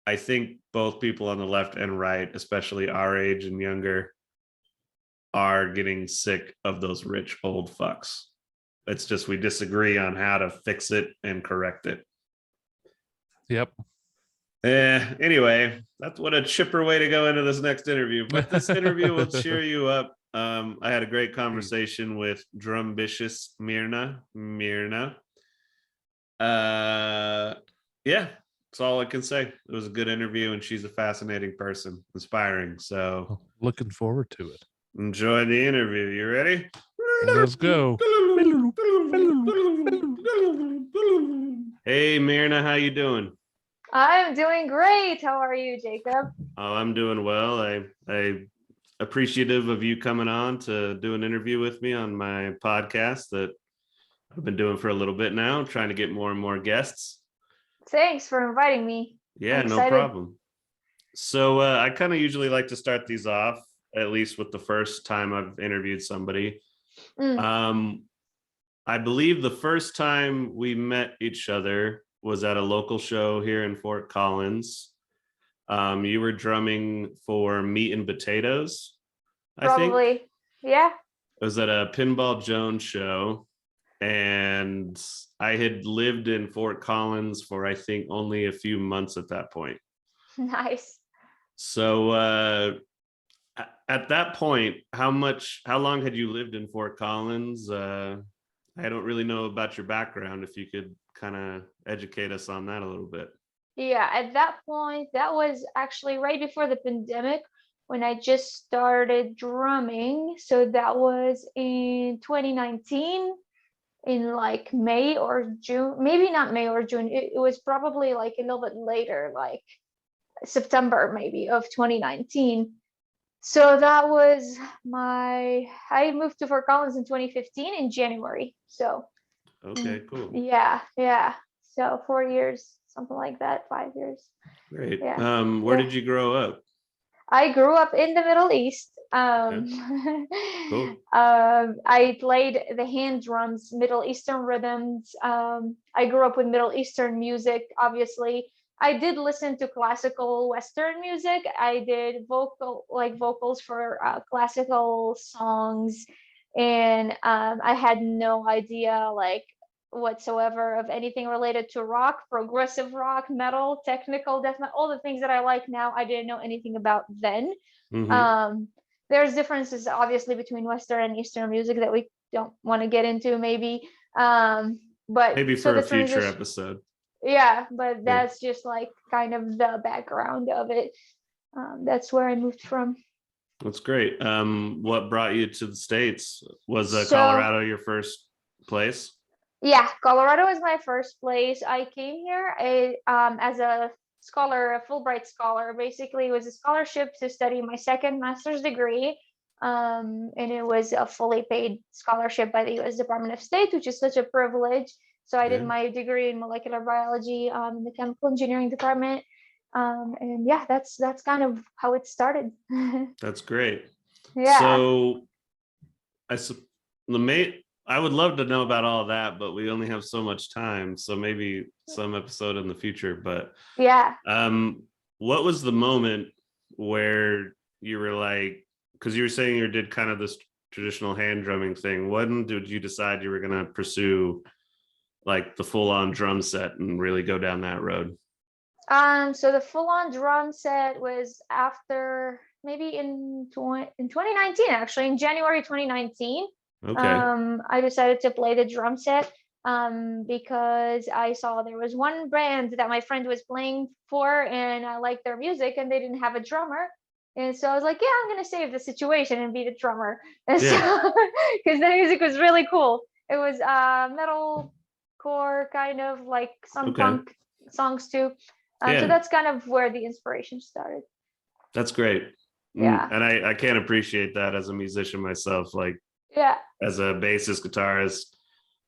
I think both people on the left and right, especially our age and younger, are getting sick of those rich old fucks. It's just we disagree on how to fix it and correct it. Yep. Anyway, that's what a chipper way to go into this next interview. But this interview will cheer you up. I had a great conversation with drumbitious Mirna. Yeah, that's all I can say. It was a good interview, and she's a fascinating person, inspiring. So looking forward to it. Enjoy the interview. You ready? Let's go. Hey Mirna, how you doing? I'm doing great. How are you, Jacob? Oh, I'm doing well. I appreciative of you coming on to do an interview with me on my podcast that I've been doing for a little bit now, trying to get more and more guests. Thanks for inviting me. Yeah, no problem. So I kind of usually like to start these off, at least with the first time I've interviewed somebody. I believe the first time we met each other was at a local show here in Fort Collins. You were drumming for Meat and Potatoes, Probably. I think. Yeah. It was at a Pinball Jones show. And I had lived in Fort Collins for, I think, only a few months at that point. Nice. So at that point, how long had you lived in Fort Collins? I don't really know about your background. If you could kind of educate us on that a little bit. Yeah, at that point, that was actually right before the pandemic when I just started drumming. So that was in 2019. In like May or June, maybe not May or June. It was probably like a little bit later, like September maybe of 2019. So that was I moved to Fort Collins in 2015 in January. So okay, cool. Yeah. So 4 years, something like that, 5 years. Great. Yeah. Where did you grow up? I grew up in the Middle East. Cool. I played the hand drums, Middle Eastern rhythms. I grew up with Middle Eastern music, obviously. I did listen to classical Western music. I did vocals for classical songs, and I had no idea whatsoever of anything related to rock, progressive rock, metal, technical death metal, all the things that I like now. I didn't know anything about then. There's differences obviously between Western and Eastern music that we don't want to get into maybe. But maybe for a future episode. Yeah, but that's just like kind of the background of it. That's where I moved from. That's great. What brought you to the States? Was Colorado your first place? Yeah, Colorado was my first place. I came here as a scholar, a Fulbright scholar. Basically, it was a scholarship to study my second master's degree. And it was a fully paid scholarship by the U.S. Department of State, which is such a privilege. So I did my degree in molecular biology in the chemical engineering department. And yeah, that's kind of how it started. That's great. Yeah. So I would love to know about all of that, but we only have so much time. So maybe some episode in the future. But yeah. What was the moment where you were like, because you were saying you did kind of this traditional hand drumming thing. When did you decide you were going to pursue like the full-on drum set and really go down that road? So the full-on drum set was after maybe in 2019, actually, in January 2019. Okay. I decided to play the drum set because I saw there was one band that my friend was playing for, and I liked their music, and they didn't have a drummer. And so I was like, yeah, I'm gonna save the situation and be the drummer. And so because the music was really cool. It was metalcore, kind of like some punk songs too. So that's kind of where the inspiration started. That's great. Yeah. And I can't appreciate that as a musician myself. Like, as a bassist, guitarist,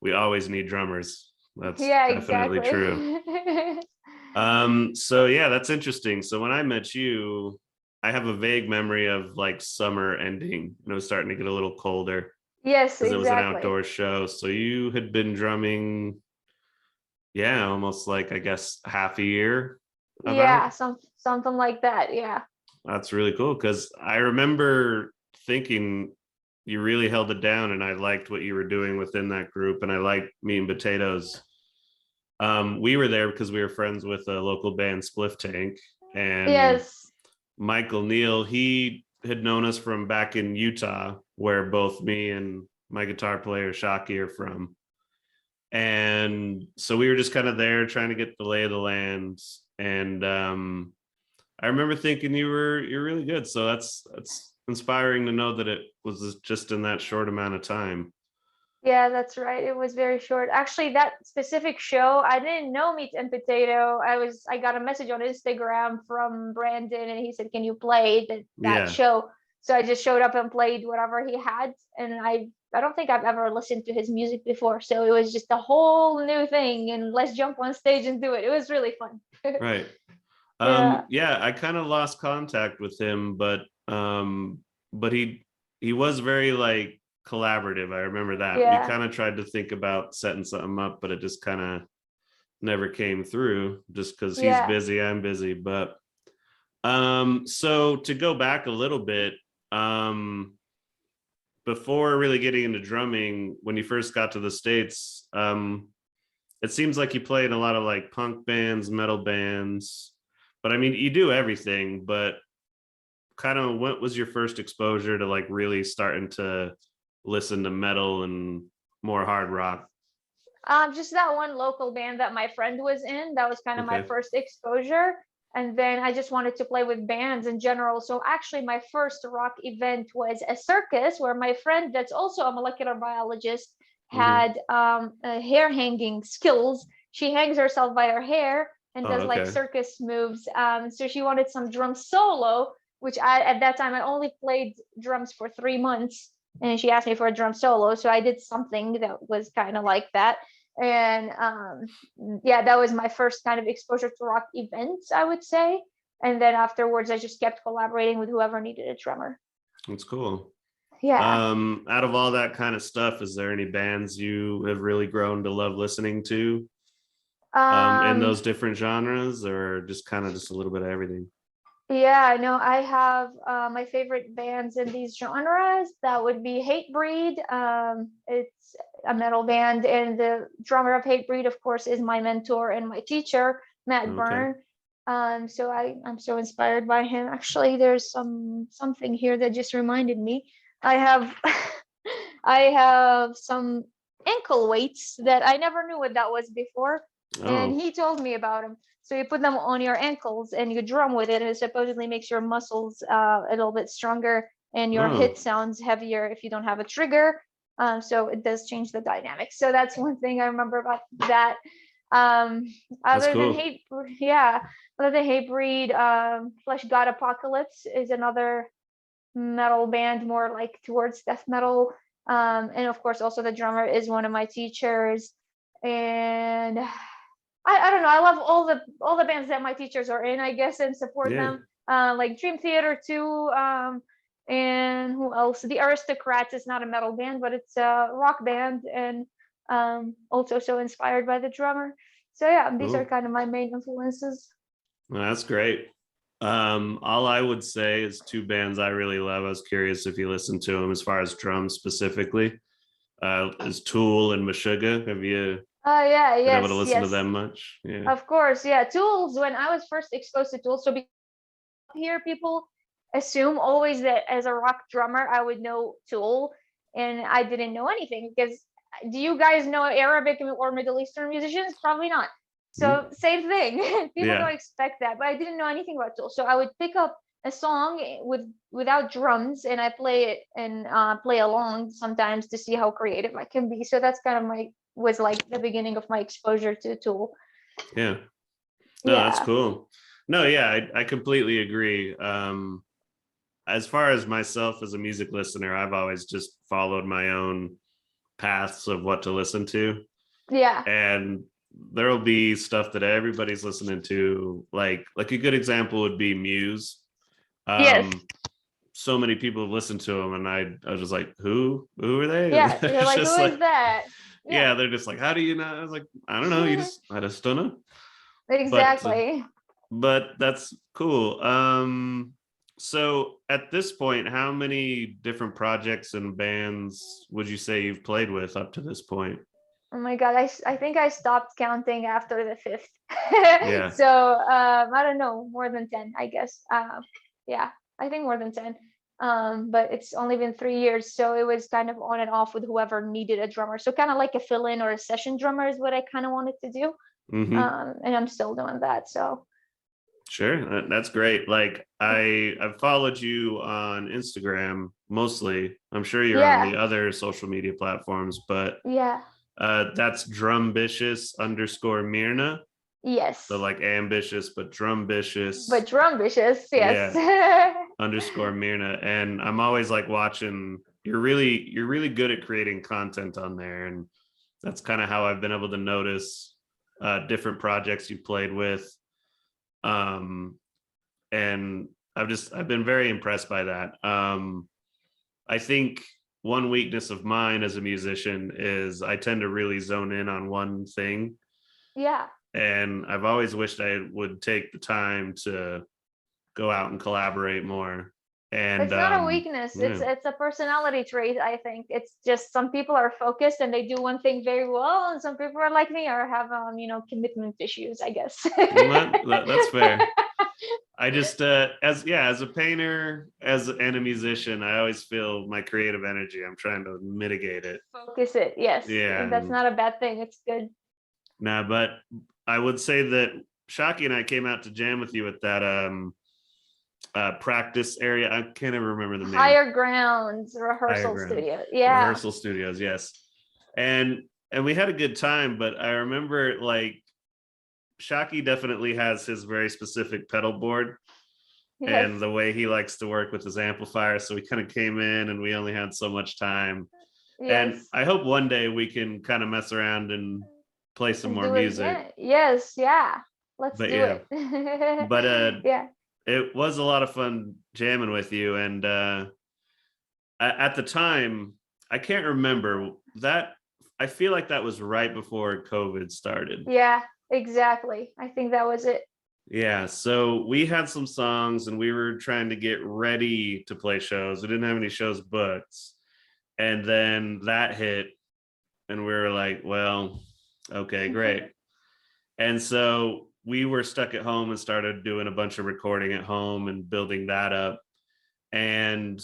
we always need drummers. That's definitely true. So yeah, that's interesting. So when I met you, I have a vague memory of like summer ending, and it was starting to get a little colder. Yes, exactly. It was an outdoor show. So you had been drumming, almost like, I guess, half a year. Yeah, something like that. Yeah. That's really cool, because I remember thinking you really held it down, and I liked what you were doing within that group, and I liked Meat and Potatoes. We were there because we were friends with a local band, Spliff Tank, and Michael Neal, he had known us from back in Utah, where both me and my guitar player Shockey are from. And so we were just kind of there trying to get the lay of the land. And I remember thinking you're really good. So that's inspiring to know that it was just in that short amount of time. Yeah, that's right. It was very short. Actually, that specific show, I didn't know Meat and Potato. I got a message on Instagram from Brandon, and he said, "Can you play that show?" So I just showed up and played whatever he had, and I don't think I've ever listened to his music before, so it was just a whole new thing. And let's jump on stage and do it. It was really fun. Right. I kind of lost contact with him, but he was very like collaborative. I remember that. We kind of tried to think about setting something up, but it just kind of never came through, just because he's busy, I'm busy. But so to go back a little bit, before really getting into drumming, when you first got to the States, it seems like you played a lot of like punk bands, metal bands, but I mean, you do everything. But kind of what was your first exposure to like really starting to listen to metal and more hard rock? Just that one local band that my friend was in. That was kind of my first exposure. And then I just wanted to play with bands in general. So actually my first rock event was a circus where my friend, that's also a molecular biologist, had hair hanging skills. She hangs herself by her hair and does like circus moves. So she wanted some drum solo, which at that time I only played drums for 3 months. And she asked me for a drum solo, so I did something that was kind of like that. And that was my first kind of exposure to rock events, I would say. And then afterwards, I just kept collaborating with whoever needed a drummer. That's cool. Yeah. Out of all that kind of stuff, is there any bands you have really grown to love listening to in those different genres, or just kind of just a little bit of everything? Yeah, no, I have my favorite bands in these genres. That would be Hatebreed. It's a metal band, and the drummer of Hatebreed, of course, is my mentor and my teacher, Matt Byrne. So I'm so inspired by him. Actually, there's something here that just reminded me. I have I have some ankle weights that I never knew what that was before, and he told me about them. So you put them on your ankles and you drum with it, and it supposedly makes your muscles a little bit stronger, and your hit sounds heavier if you don't have a trigger. So it does change the dynamic. So that's one thing I remember about that. Other than Hatebreed, Flesh God Apocalypse is another metal band, more like towards death metal. And of course, also the drummer is one of my teachers. And I don't know. I love all the bands that my teachers are in, I guess, and support them. Like Dream Theater too. And who else? The Aristocrats is not a metal band, but it's a rock band, and also so inspired by the drummer. So yeah, these are kind of my main influences. Well, that's great. All I would say is two bands I really love. I was curious if you listened to them as far as drums specifically. Is Tool and Meshuggah. Have you been able to listen to them much? Yeah. Of course, yeah. Tools, when I was first exposed to Tools, so here people assume always that as a rock drummer I would know Tool, and I didn't know anything, because do you guys know Arabic or Middle Eastern musicians? Probably not. So same thing. People don't expect that, but I didn't know anything about Tool. So I would pick up a song without drums, and I play it and play along sometimes to see how creative I can be. So that's kind of was like the beginning of my exposure to Tool. Yeah. No, that's cool. No, yeah, I completely agree. As far as myself as a music listener, I've always just followed my own paths of what to listen to. Yeah. And there'll be stuff that everybody's listening to. Like a good example would be Muse. Yes. So many people have listened to them, and I was just like, who are they? Yeah, you're like, who is that? Yeah, they're just like, how do you know? I was like, I don't know. I just don't know. Exactly. But that's cool. So at this point, how many different projects and bands would you say you've played with up to this point? Oh my God, I think I stopped counting after the 5th. Yeah. So I don't know, more than 10, I guess. Yeah, I think more than 10. But it's only been 3 years, so it was kind of on and off with whoever needed a drummer. So kind of like a fill-in or a session drummer is what I kind of wanted to do. And I'm still doing that. So sure, that's great. Like I've followed you on Instagram mostly. I'm sure you're on the other social media platforms, but that's drumbitious_Mirna. Yes. So like ambitious, but drumbitious. But drumbitious, yes. Yeah. _Mirna. And I'm always like watching. You're really good at creating content on there, and that's kind of how I've been able to notice different projects you played with. And I've been very impressed by that. I think one weakness of mine as a musician is I tend to really zone in on one thing. Yeah. And I've always wished I would take the time to go out and collaborate more. And it's not a weakness. It's a personality trait. I think it's just some people are focused and they do one thing very well, and some people are like me or have commitment issues, I guess. That's fair. I just as a painter, and a musician, I always feel my creative energy. I'm trying to mitigate it. Focus it. Yes. Yeah. That's not a bad thing. It's good. Nah, but I would say that Shaki and I came out to jam with you at that practice area. I can't even remember the name. Higher Grounds rehearsal studio. Yeah. Rehearsal studios, yes. And we had a good time, but I remember like Shaki definitely has his very specific pedal board and the way he likes to work with his amplifier. So we kind of came in and we only had so much time. And I hope one day we can kind of mess around and play some more music. Yes, yeah. Let's do it. But it was a lot of fun jamming with you. And at the time, I can't remember that. I feel like that was right before COVID started. Yeah, exactly. I think that was it. Yeah, so we had some songs and we were trying to get ready to play shows. We didn't have any shows booked. And then that hit and we were like, well, okay, great. And so we were stuck at home and started doing a bunch of recording at home and building that up. And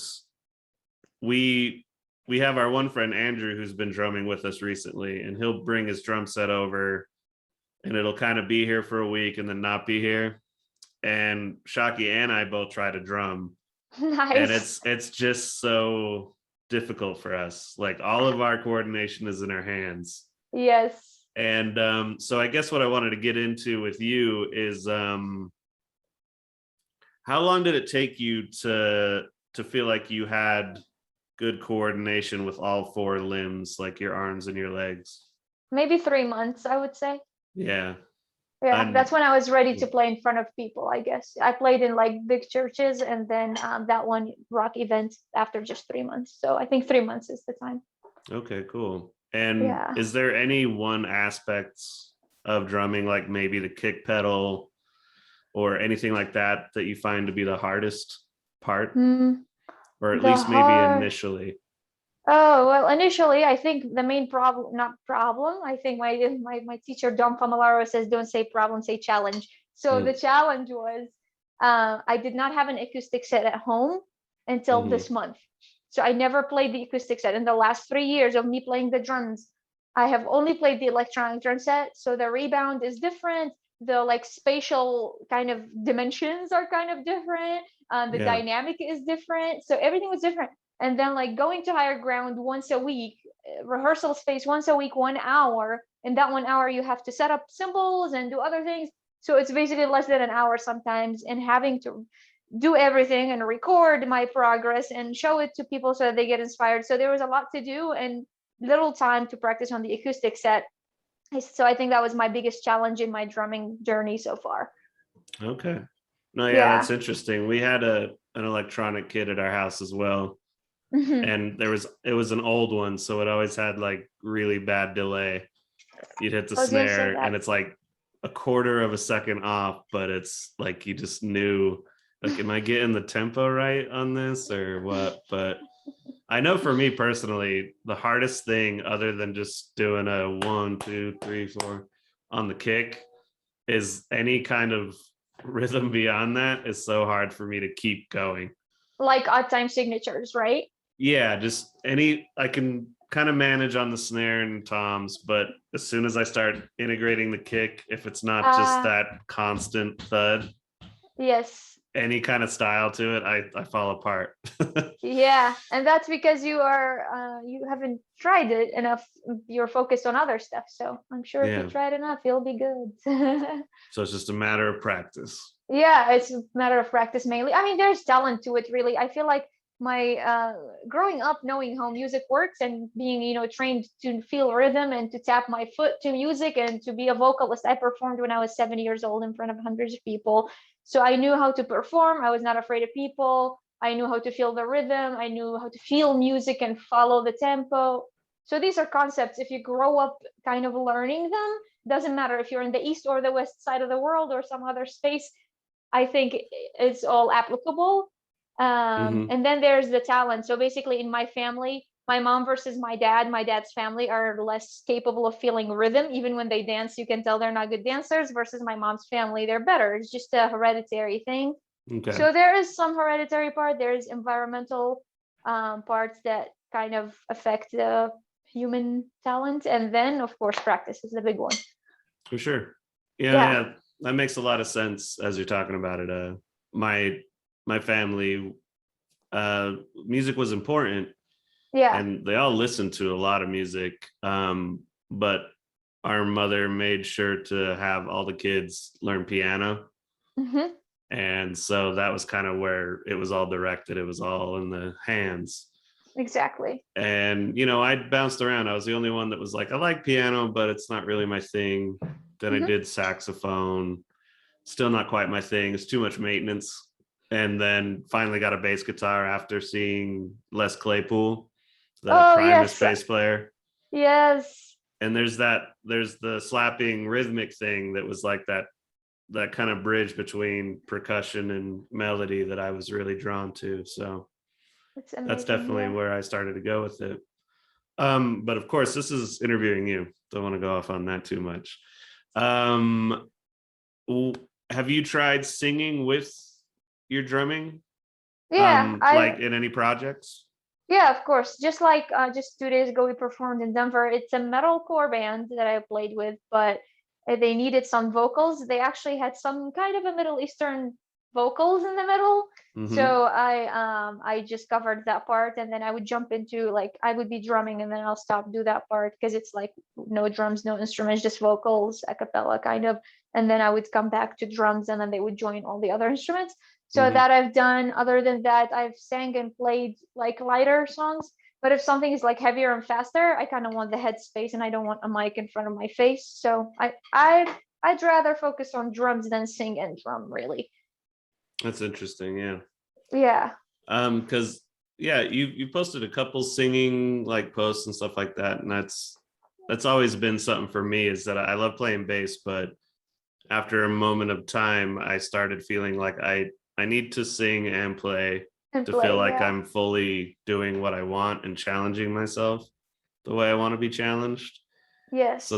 we have our one friend Andrew who's been drumming with us recently, and he'll bring his drum set over and it'll kind of be here for a week and then not be here. And Shaki and I both try to drum. Nice. And it's just so difficult for us. Like all of our coordination is in our hands. Yes. And so I guess what I wanted to get into with you is how long did it take you to feel like you had good coordination with all four limbs, like your arms and your legs? Maybe 3 months, I would say. Yeah. Yeah, that's when I was ready to play in front of people, I guess. I played in like big churches, and then that one rock event after just 3 months. So I think 3 months is the time. Okay, cool. And Yeah. is there any one aspect of drumming, like maybe the kick pedal or anything like that, that you find to be the hardest part? Or at least maybe initially? Oh, well, initially, I think the main problem, not problem, I think my teacher, Dom Famolaro, says, don't say problem, say challenge. So the challenge was, I did not have an acoustic set at home until this month. So I never played the acoustic set. In the last 3 years of me playing the drums, I have only played the electronic drum set. So the rebound is different. The like spatial kind of dimensions are kind of different. The dynamic is different. So everything was different. And then like going to higher ground once a week, rehearsal space once a week, 1 hour. In that 1 hour, you have to set up cymbals and do other things. So it's basically less than an hour sometimes, and having to do everything and record my progress and show it to people so that they get inspired. So there was a lot to do and little time to practice on the acoustic set. So I think that was my biggest challenge in my drumming journey so far. Okay. No, yeah, that's interesting. We had an electronic kit at our house as well. And it was an old one, so it always had like really bad delay. You'd hit the snare and it's like a quarter of a second off, but it's like you just knew, like, am I getting the tempo right on this or what? But I know for me personally, the hardest thing, other than just doing a 1, 2, 3, 4 on the kick, is any kind of rhythm beyond that is so hard for me to keep going. Like odd time signatures, right? Yeah, just I can kind of manage on the snare and toms, but as soon as I start integrating the kick, if it's not just that constant thud, yes, any kind of style to it, I fall apart. Yeah, and that's because you haven't tried it enough. You're focused on other stuff, so I'm sure if you try it enough, you'll be good. So it's just a matter of practice. Yeah, it's a matter of practice mainly. I mean, there's talent to it, really. I feel like my growing up knowing how music works and being trained to feel rhythm and to tap my foot to music and to be a vocalist. I performed when I was 7 years old in front of hundreds of people, so I knew how to perform. I was not afraid of people. I knew how to feel the rhythm. I knew how to feel music and follow the tempo. So these are concepts, if you grow up kind of learning them, doesn't matter if you're in the east or the west side of the world or some other space, I think it's all applicable. And then there's the talent. So basically in my family, my mom versus my dad's family are less capable of feeling rhythm. Even when they dance, you can tell they're not good dancers, versus my mom's family, they're better. It's just a hereditary thing. Okay. So there is some hereditary part, there's environmental parts that kind of affect the human talent. And then of course, practice is the big one. For sure. Yeah. That makes a lot of sense as you're talking about it. My family, music was important. Yeah. And they all listened to a lot of music. But our mother made sure to have all the kids learn piano. And so that was kind of where it was all directed. It was all in the hands. Exactly. And, I bounced around. I was the only one that was like, I like piano, but it's not really my thing. Then I did saxophone. Still not quite my thing. It's too much maintenance. and then finally got a bass guitar after seeing Les Claypool, the Oh Primus yes, bass player. yes. And there's the slapping rhythmic thing that was like that kind of bridge between percussion and melody that I was really drawn to. So It's amazing. that's definitely yeah. where I started to go with it. But of course, this is interviewing you. Don't want to go off on that too much. Have you tried singing with your drumming? Yeah, Like in any projects? yeah, of course. Just like just 2 days ago, we performed in Denver. It's a metalcore band that I played with, but they needed some vocals. They actually had some kind of a Middle Eastern vocals in the middle. So I just covered that part, and then I would jump into like I would be drumming, and then I'll stop do that part because it's like no drums, no instruments, just vocals, a cappella kind of, and then I would come back to drums, and then they would join all the other instruments. So that I've done. Other than that, I've sang and played like lighter songs. But if something is like heavier and faster, I kind of want the headspace and I don't want a mic in front of my face. So I'd rather focus on drums than sing and drum, really. That's interesting. Yeah. Yeah. Because yeah, you posted a couple singing like posts and stuff like that, and that's always been something for me, is that I love playing bass, but after a moment of time, I started feeling like I need to sing and play And to play, feel like yeah. I'm fully doing what I want and challenging myself the way I want to be challenged. Yes. So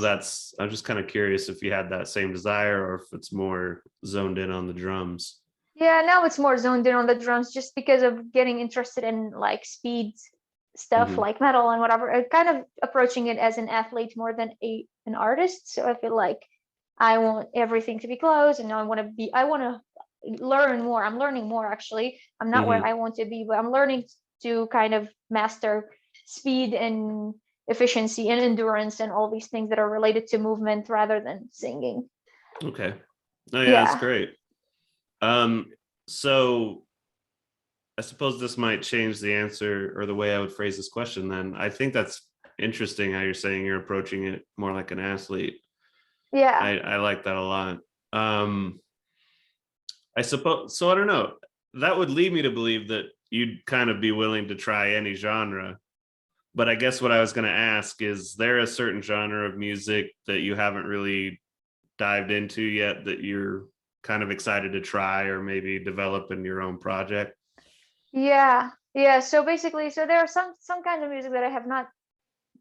I'm just kind of curious if you had that same desire or if it's more zoned in on the drums. Yeah, now it's more zoned in on the drums just because of getting interested in like speed stuff like metal and whatever. I'm kind of approaching it as an athlete more than an artist. So I feel like I want everything to be close, and I want to learn more. I'm learning more actually. I'm not where I want to be, but I'm learning to kind of master speed and efficiency and endurance and all these things that are related to movement rather than singing. Okay. Oh yeah, that's great. So I suppose this might change the answer or the way I would phrase this question then. I think that's interesting how you're saying you're approaching it more like an athlete. Yeah. I like that a lot. I suppose so. I don't know. That would lead me to believe that you'd kind of be willing to try any genre. But I guess what I was going to ask is there a certain genre of music that you haven't really dived into yet that you're kind of excited to try or maybe develop in your own project? Yeah. Yeah. So basically, so there are some kinds of music that I have not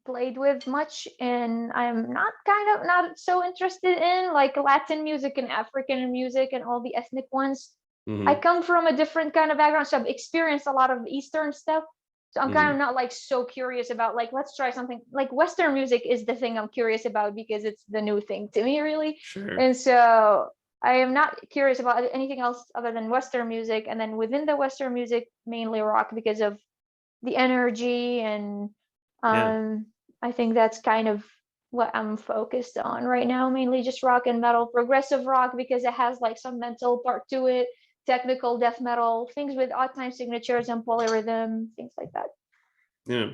played with much, and I'm not so interested in like Latin music and African music and all the ethnic ones. I come from a different kind of background, so I've experienced a lot of Eastern stuff. So I'm kind of not like so curious about like let's try something like Western music is the thing I'm curious about because it's the new thing to me, really. Sure. And so I am not curious about anything else other than Western music. And then within the Western music, mainly rock because of the energy and I think that's kind of what I'm focused on right now, mainly just rock and metal, progressive rock because it has like some mental part to it, technical death metal, things with odd time signatures and polyrhythm, things like that. Yeah.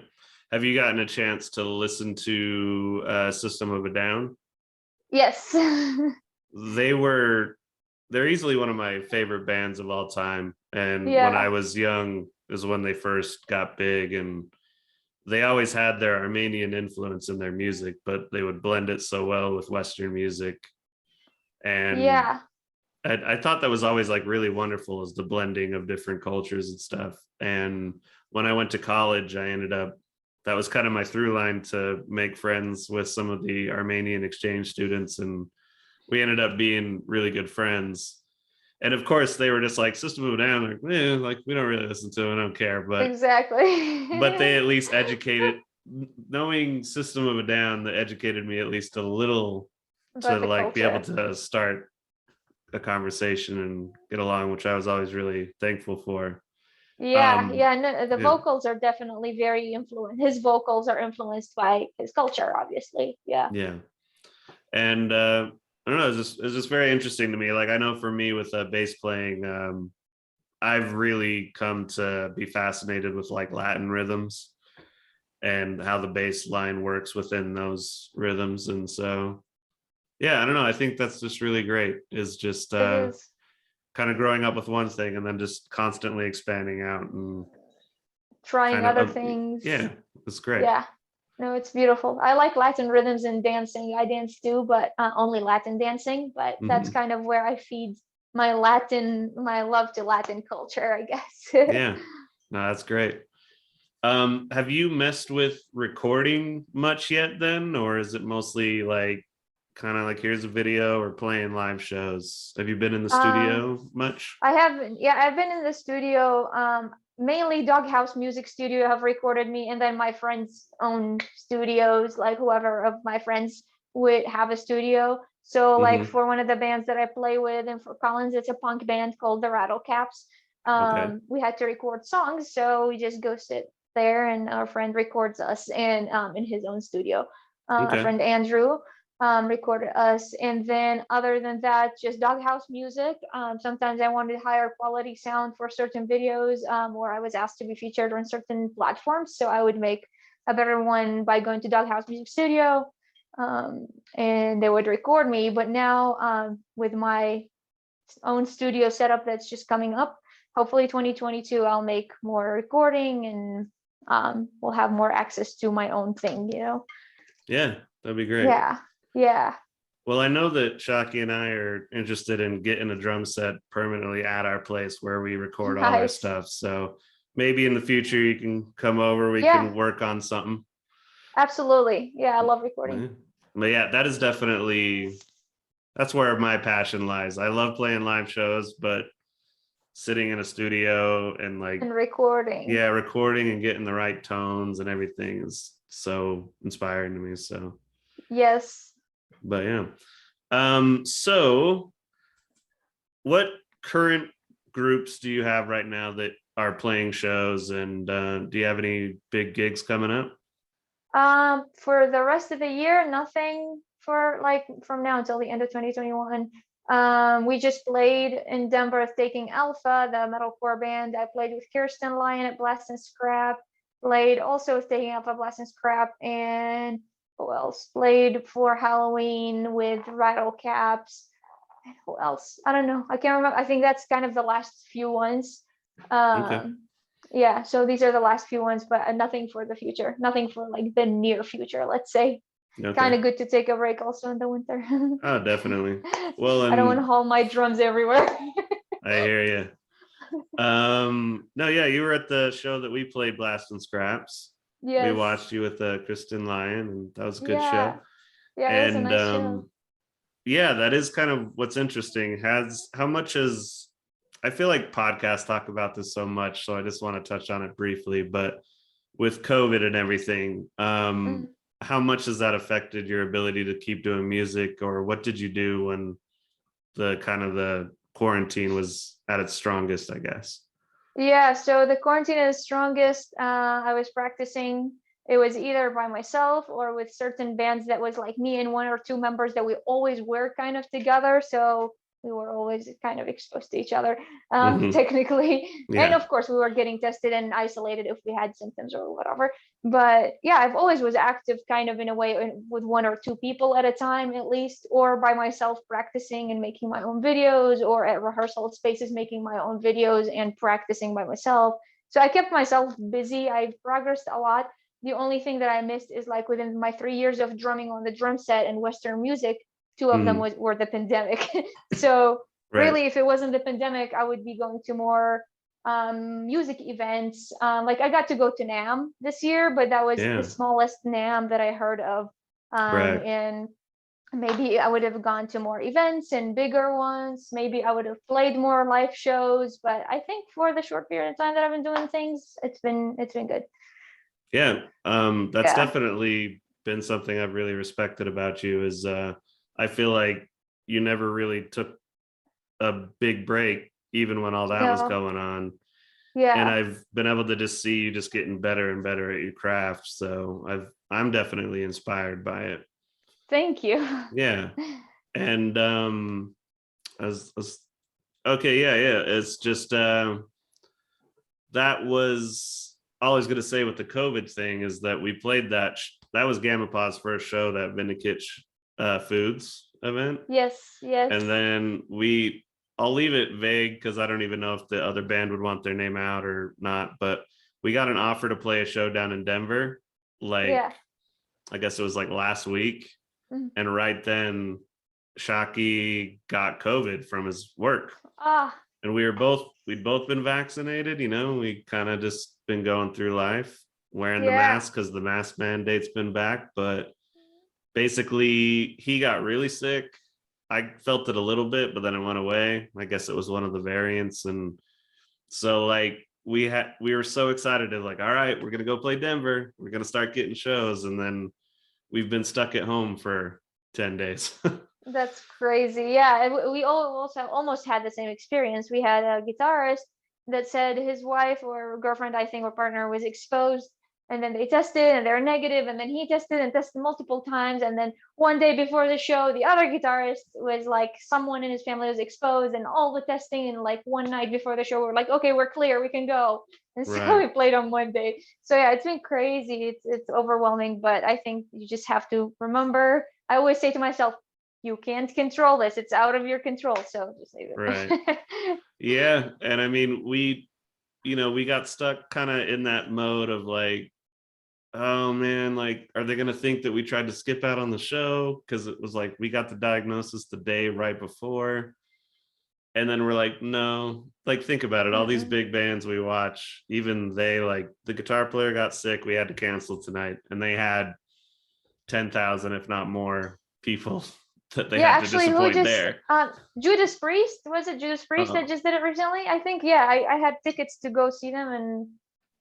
Have you gotten a chance to listen to System of a Down? Yes. They're easily one of my favorite bands of all time. And when I was young is when they first got big, and they always had their Armenian influence in their music, but they would blend it so well with Western music. And I thought that was always like really wonderful, is the blending of different cultures and stuff. And when I went to college, that was kind of my through line to make friends with some of the Armenian exchange students. And we ended up being really good friends. And of course they were just like System of a Down, like we don't really listen to them, I don't care. But exactly. but they at least knowing System of a Down that educated me at least a little to like be able to start a conversation and get along, which I was always really thankful for. No, the vocals are definitely very influenced. His vocals are influenced by his culture, obviously. Yeah. And I don't know, it's just very interesting to me. Like I know for me with bass playing, I've really come to be fascinated with like Latin rhythms and how the bass line works within those rhythms. And so, yeah, I don't know. I think that's just really great. Is just kind of growing up with one thing and then just constantly expanding out and trying kind of other things. Yeah, it's great. Yeah. No, it's beautiful. I like Latin rhythms and dancing. I dance too, but only Latin dancing. But that's kind of where I feed my love to Latin culture, I guess. Yeah, no, that's great. Have you messed with recording much yet then, or is it mostly like kind of like here's a video or playing live shows? Have you been in the studio much? I haven't. Yeah, I've been in the studio. Mainly Doghouse Music Studio have recorded me, and then my friends' own studios, like whoever of my friends would have a studio. So like for one of the bands that I play with, and for Collins, it's a punk band called the Rattle Caps. Okay. We had to record songs, so we just go sit there, and our friend records us, and in his own studio. Our Okay. friend Andrew recorded us, and then other than that, just Doghouse music. Sometimes I wanted higher quality sound for certain videos, or I was asked to be featured on certain platforms, so I would make a better one by going to Doghouse Music Studio, and they would record me. But now with my own studio setup that's just coming up, hopefully 2022 I'll make more recording, and we'll have more access to my own thing, Yeah, that'd be great. Yeah. Well, I know that Shaki and I are interested in getting a drum set permanently at our place where we record all our Nice. stuff. So maybe in the future you can come over, we Yeah. can work on something. Absolutely. Yeah, I love recording. But yeah, that is that's where my passion lies. I love playing live shows, but sitting in a studio and recording. Yeah, recording and getting the right tones and everything is so inspiring to me. So yes. But yeah. So what current groups do you have right now that are playing shows, and do you have any big gigs coming up? For the rest of the year, nothing for from now until the end of 2021. We just played in Denver with Taking Alpha, the metalcore band. I played with Kirsten Lyon at Blast and Scrap, played also with Taking Alpha, Blast and Scrap, and who else? Played for Halloween with Rattle Caps. And who else? I don't know. I can't remember. I think that's kind of the last few ones. Okay. Yeah, so these are the last few ones, but nothing for the future. Nothing for the near future, let's say. Okay. Kind of good to take a break also in the winter. Oh, definitely. Well, I don't want to haul my drums everywhere. I hear you. No, yeah, you were at the show that we played, Blast and Scraps. Yes. We watched you with Kristen Lyon, and that was a good show. Yeah, it was a nice show. Yeah, that is kind of what's interesting. I feel like podcasts talk about this so much, so I just want to touch on it briefly. But with COVID and everything, how much has that affected your ability to keep doing music, or what did you do when the quarantine was at its strongest, I guess? Yeah, so the quarantine is strongest. I was practicing. It was either by myself or with certain bands that was like me and one or two members that we always were kind of together. So we were always kind of exposed to each other, technically. Yeah. And of course, we were getting tested and isolated if we had symptoms or whatever. But yeah, I've always was active kind of in a way with one or two people at a time, at least, or by myself practicing and making my own videos, or at rehearsal spaces making my own videos and practicing by myself. So I kept myself busy. I've progressed a lot. The only thing that I missed is within my 3 years of drumming on the drum set and Western music, 2 of them were the pandemic. So really, if it wasn't the pandemic, I would be going to more music events. I got to go to NAMM this year, but that was the smallest NAMM that I heard of. And maybe I would have gone to more events and bigger ones. Maybe I would have played more live shows. But I think for the short period of time that I've been doing things, it's been good. Yeah, that's definitely been something I've really respected about you is I feel like you never really took a big break, even when all that was going on. Yeah. And I've been able to just see you just getting better and better at your craft. So I'm definitely inspired by it. Thank you. Yeah. And okay, yeah. It's just that was all I was gonna say with the COVID thing is that we played that was Gamma Paw's first show, that Vindicate Foods event. Yes. And then we I'll leave it vague because I don't even know if the other band would want their name out or not, but we got an offer to play a show down in Denver, like I guess it was like last week. And right then Shockey got COVID from his work. And we'd both been vaccinated, we kind of just been going through life wearing the mask because the mask mandate's been back. But basically he got really sick. I felt it a little bit, but then it went away. I guess it was one of the variants. And so like we were so excited to like, all right, we're gonna go play Denver. We're gonna start getting shows. And then we've been stuck at home for 10 days. That's crazy. Yeah, we all also almost had the same experience. We had a guitarist that said his wife or girlfriend, I think, or partner was exposed, and then they tested and they're negative, and then he tested multiple times, and then one day before the show, the other guitarist was like, someone in his family was exposed, and all the testing, and like one night before the show, we're like, okay, we're clear, we can go. And so we played on Monday. So yeah, it's been crazy. It's overwhelming, but I think you just have to remember. I always say to myself, you can't control this. It's out of your control. So just leave it. Right. Yeah. And I mean, we got stuck kind of in that mode of like, oh man, like, are they going to think that we tried to skip out on the show? Because it was like, we got the diagnosis the day right before. And then we're like, no, like, think about it. All these big bands we watch, even they, like, the guitar player got sick. We had to cancel tonight. And they had 10,000, if not more, people that they had to disappoint there. Judas Priest, was it Judas Priest that just did it recently? I think, I had tickets to go see them,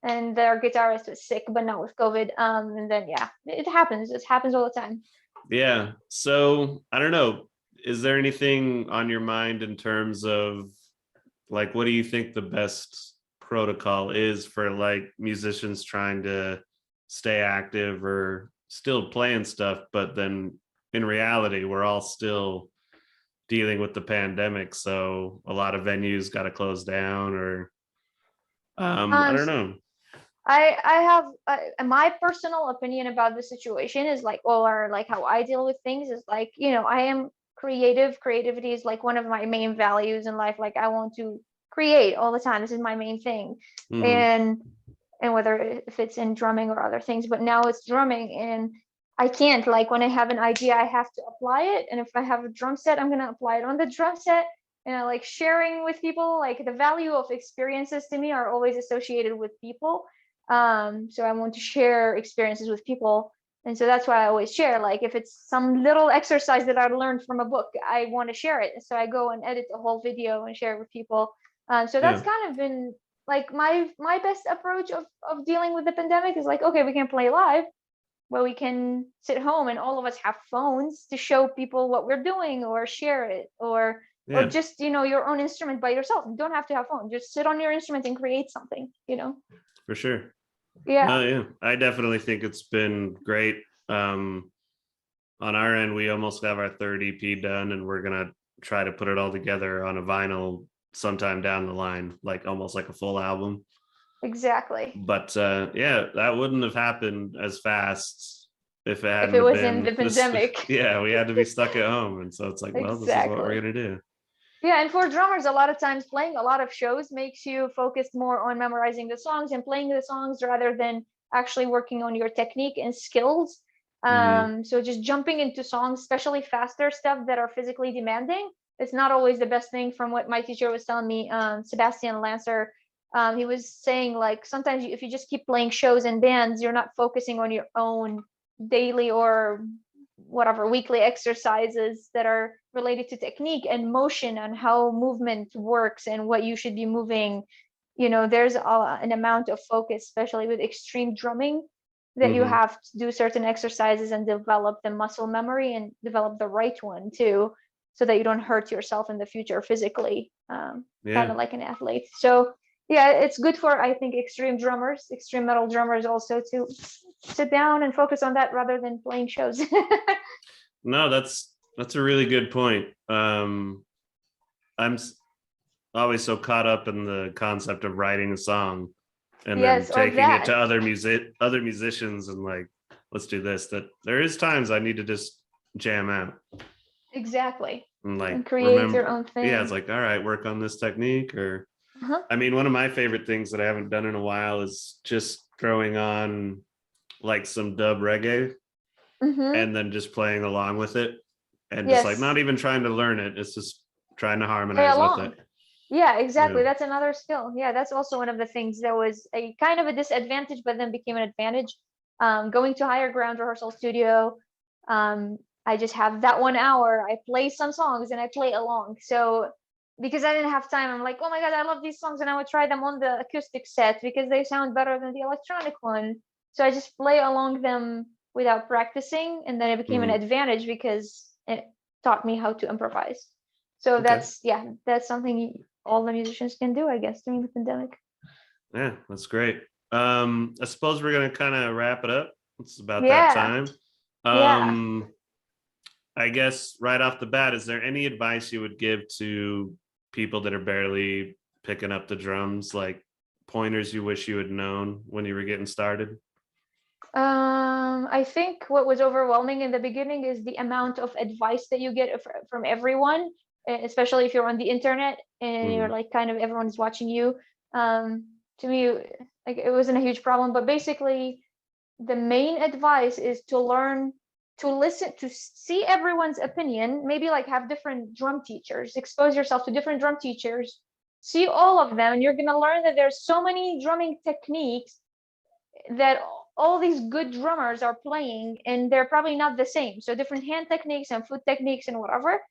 and their guitarist was sick, but not with COVID. And then it happens. It happens all the time. Yeah. So I don't know. Is there anything on your mind in terms of like, what do you think the best protocol is for like musicians trying to stay active or still playing stuff, but then in reality, we're all still dealing with the pandemic. So a lot of venues got to close down, or I don't know. I have my personal opinion about the situation is like, or like how I deal with things is like, I am creative. Creativity is like one of my main values in life. Like I want to create all the time. This is my main thing. And whether if it's in drumming or other things, but now it's drumming, and I can't, like, when I have an idea, I have to apply it. And if I have a drum set, I'm going to apply it on the drum set. And I like sharing with people. Like the value of experiences to me are always associated with people. So I want to share experiences with people. And so that's why I always share. Like if it's some little exercise that I learned from a book, I want to share it. So I go and edit the whole video and share it with people. So that's kind of been like my best approach of dealing with the pandemic is like, okay, we can play live, but we can sit home, and all of us have phones to show people what we're doing or share it, or just, your own instrument by yourself. You don't have to have phone. Just sit on your instrument and create something, For sure. Yeah. Yeah. I definitely think it's been great. On our end, we almost have our third EP done, and we're going to try to put it all together on a vinyl sometime down the line, like almost like a full album. Exactly. But that wouldn't have happened as fast if it was in the pandemic. We had to be stuck at home, and so it's like, well, this is what we're gonna do. Yeah, and for drummers, a lot of times playing a lot of shows makes you focus more on memorizing the songs and playing the songs rather than actually working on your technique and skills. So just jumping into songs, especially faster stuff that are physically demanding, it's not always the best thing. From what my teacher was telling me, Sebastian Lancer, he was saying like sometimes if you just keep playing shows and bands, you're not focusing on your own daily or whatever weekly exercises that are related to technique and motion and how movement works and what you should be moving. There's an amount of focus, especially with extreme drumming, that you have to do certain exercises and develop the muscle memory and develop the right one too, so that you don't hurt yourself in the future physically, kind of like an athlete. So it's good for, I think, extreme metal drummers also to sit down and focus on that rather than playing shows. No, that's a really good point. I'm always so caught up in the concept of writing a song and then taking it to other musicians and like, let's do this, that there is times I need to just jam out. Exactly. and like and create your own thing. Yeah, it's like, all right, work on this technique. Or Uh-huh. I mean, one of my favorite things that I haven't done in a while is just throwing on like some dub reggae and then just playing along with it, and just like Yes. not even trying to learn it. It's just trying to Play harmonize with along. it. Yeah, exactly. Yeah. That's another skill. Yeah, that's also one of the things that was a kind of a disadvantage, but then became an advantage. Going to higher ground rehearsal studio, I just have that 1 hour. I play some songs and I play along. So because I didn't have time, I'm like, oh my God, I love these songs, and I would try them on the acoustic set because they sound better than the electronic one. So I just play along them without practicing, and then it became an advantage because it taught me how to improvise. So that's something all the musicians can do, I guess, during the pandemic. Yeah, that's great. I suppose we're gonna kind of wrap it up. It's about that time. I guess right off the bat, is there any advice you would give to people that are barely picking up the drums, like pointers you wish you had known when you were getting started? I think what was overwhelming in the beginning is the amount of advice that you get from everyone, especially if you're on the internet and you're like kind of everyone's watching you. To me, like it wasn't a huge problem, but basically the main advice is to learn to listen, to see everyone's opinion, maybe like have different drum teachers, expose yourself to different drum teachers, see all of them, and you're going to learn that there's so many drumming techniques that all these good drummers are playing, and they're probably not the same. So different hand techniques and foot techniques and whatever,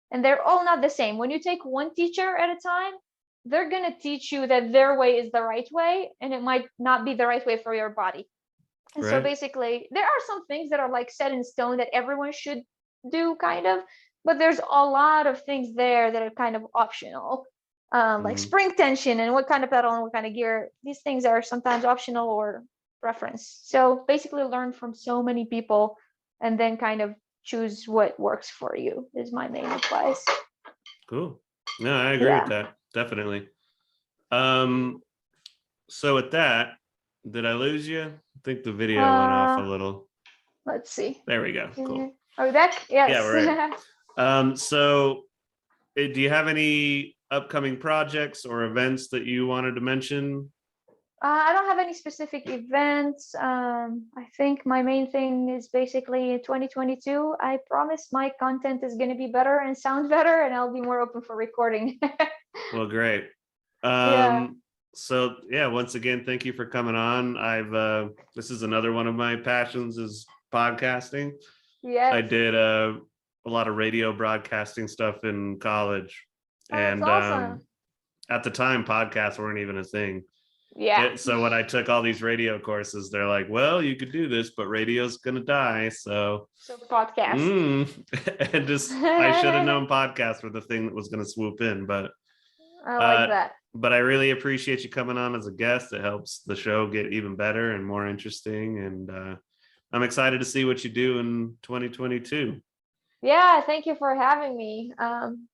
and they're all not the same. When you take one teacher at a time, they're going to teach you that their way is the right way, and it might not be the right way for your body. And so basically, there are some things that are like set in stone that everyone should do, kind of, but there's a lot of things there that are kind of optional, like spring tension and what kind of pedal and what kind of gear. These things are sometimes optional or preference. So basically, learn from so many people and then kind of choose what works for you is my main advice. Cool. No, I agree with that. Definitely. So with that, did I lose you? I think the video went off a little. Let's see. There we go. Cool. Are we back? Yes. Yeah, we're right. So do you have any upcoming projects or events that you wanted to mention? I don't have any specific events. I think my main thing is basically in 2022, I promise my content is going to be better and sound better, and I'll be more open for recording. Well, great. So yeah, once again, thank you for coming on. This is another one of my passions is podcasting. Yes. I did a lot of radio broadcasting stuff in college. And awesome. At the time, podcasts weren't even a thing. Yeah. So when I took all these radio courses, they're like, well, you could do this, but radio's gonna die. So podcast. And just I should have known podcasts were the thing that was gonna swoop in, but I like that. But I really appreciate you coming on as a guest. It helps the show get even better and more interesting. And I'm excited to see what you do in 2022. Yeah, thank you for having me. I'm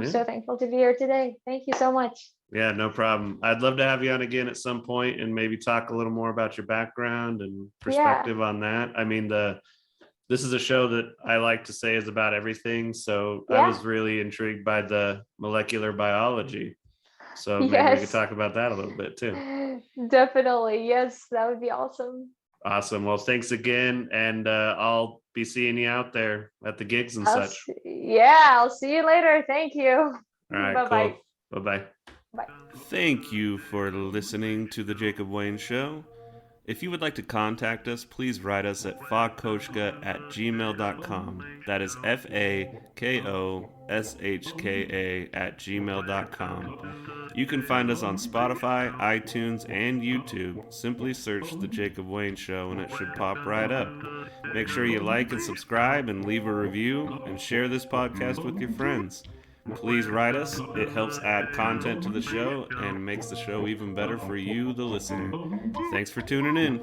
so thankful to be here today. Thank you so much. Yeah, no problem. I'd love to have you on again at some point and maybe talk a little more about your background and perspective on that. I mean, this is a show that I like to say is about everything. So I was really intrigued by the molecular biology. So maybe we could talk about that a little bit too. Definitely. Yes, that would be awesome. Awesome. Well, thanks again. And I'll be seeing you out there at the gigs and such. I'll see you later. Thank you. All right. Bye-bye. Cool. Bye-bye. Bye. Thank you for listening to The Jacob Wayne Show. If you would like to contact us, please write us at fakoshka@gmail.com. That is FAKOSHKA@gmail.com. You can find us on Spotify, iTunes, and YouTube. Simply search The Jacob Wayne Show and it should pop right up. Make sure you like and subscribe and leave a review and share this podcast with your friends. Please write us. It helps add content to the show and makes the show even better for you, the listener. Thanks for tuning in.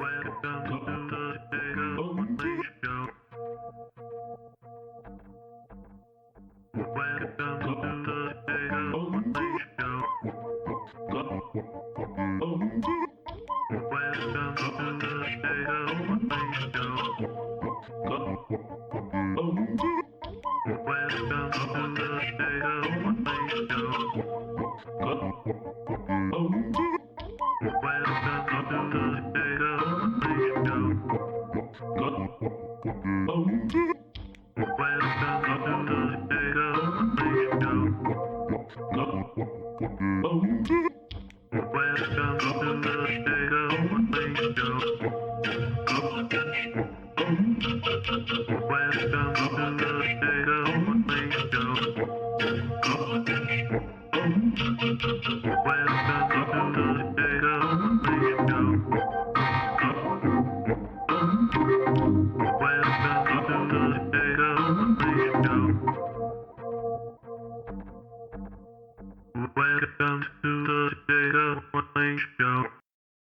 Welcome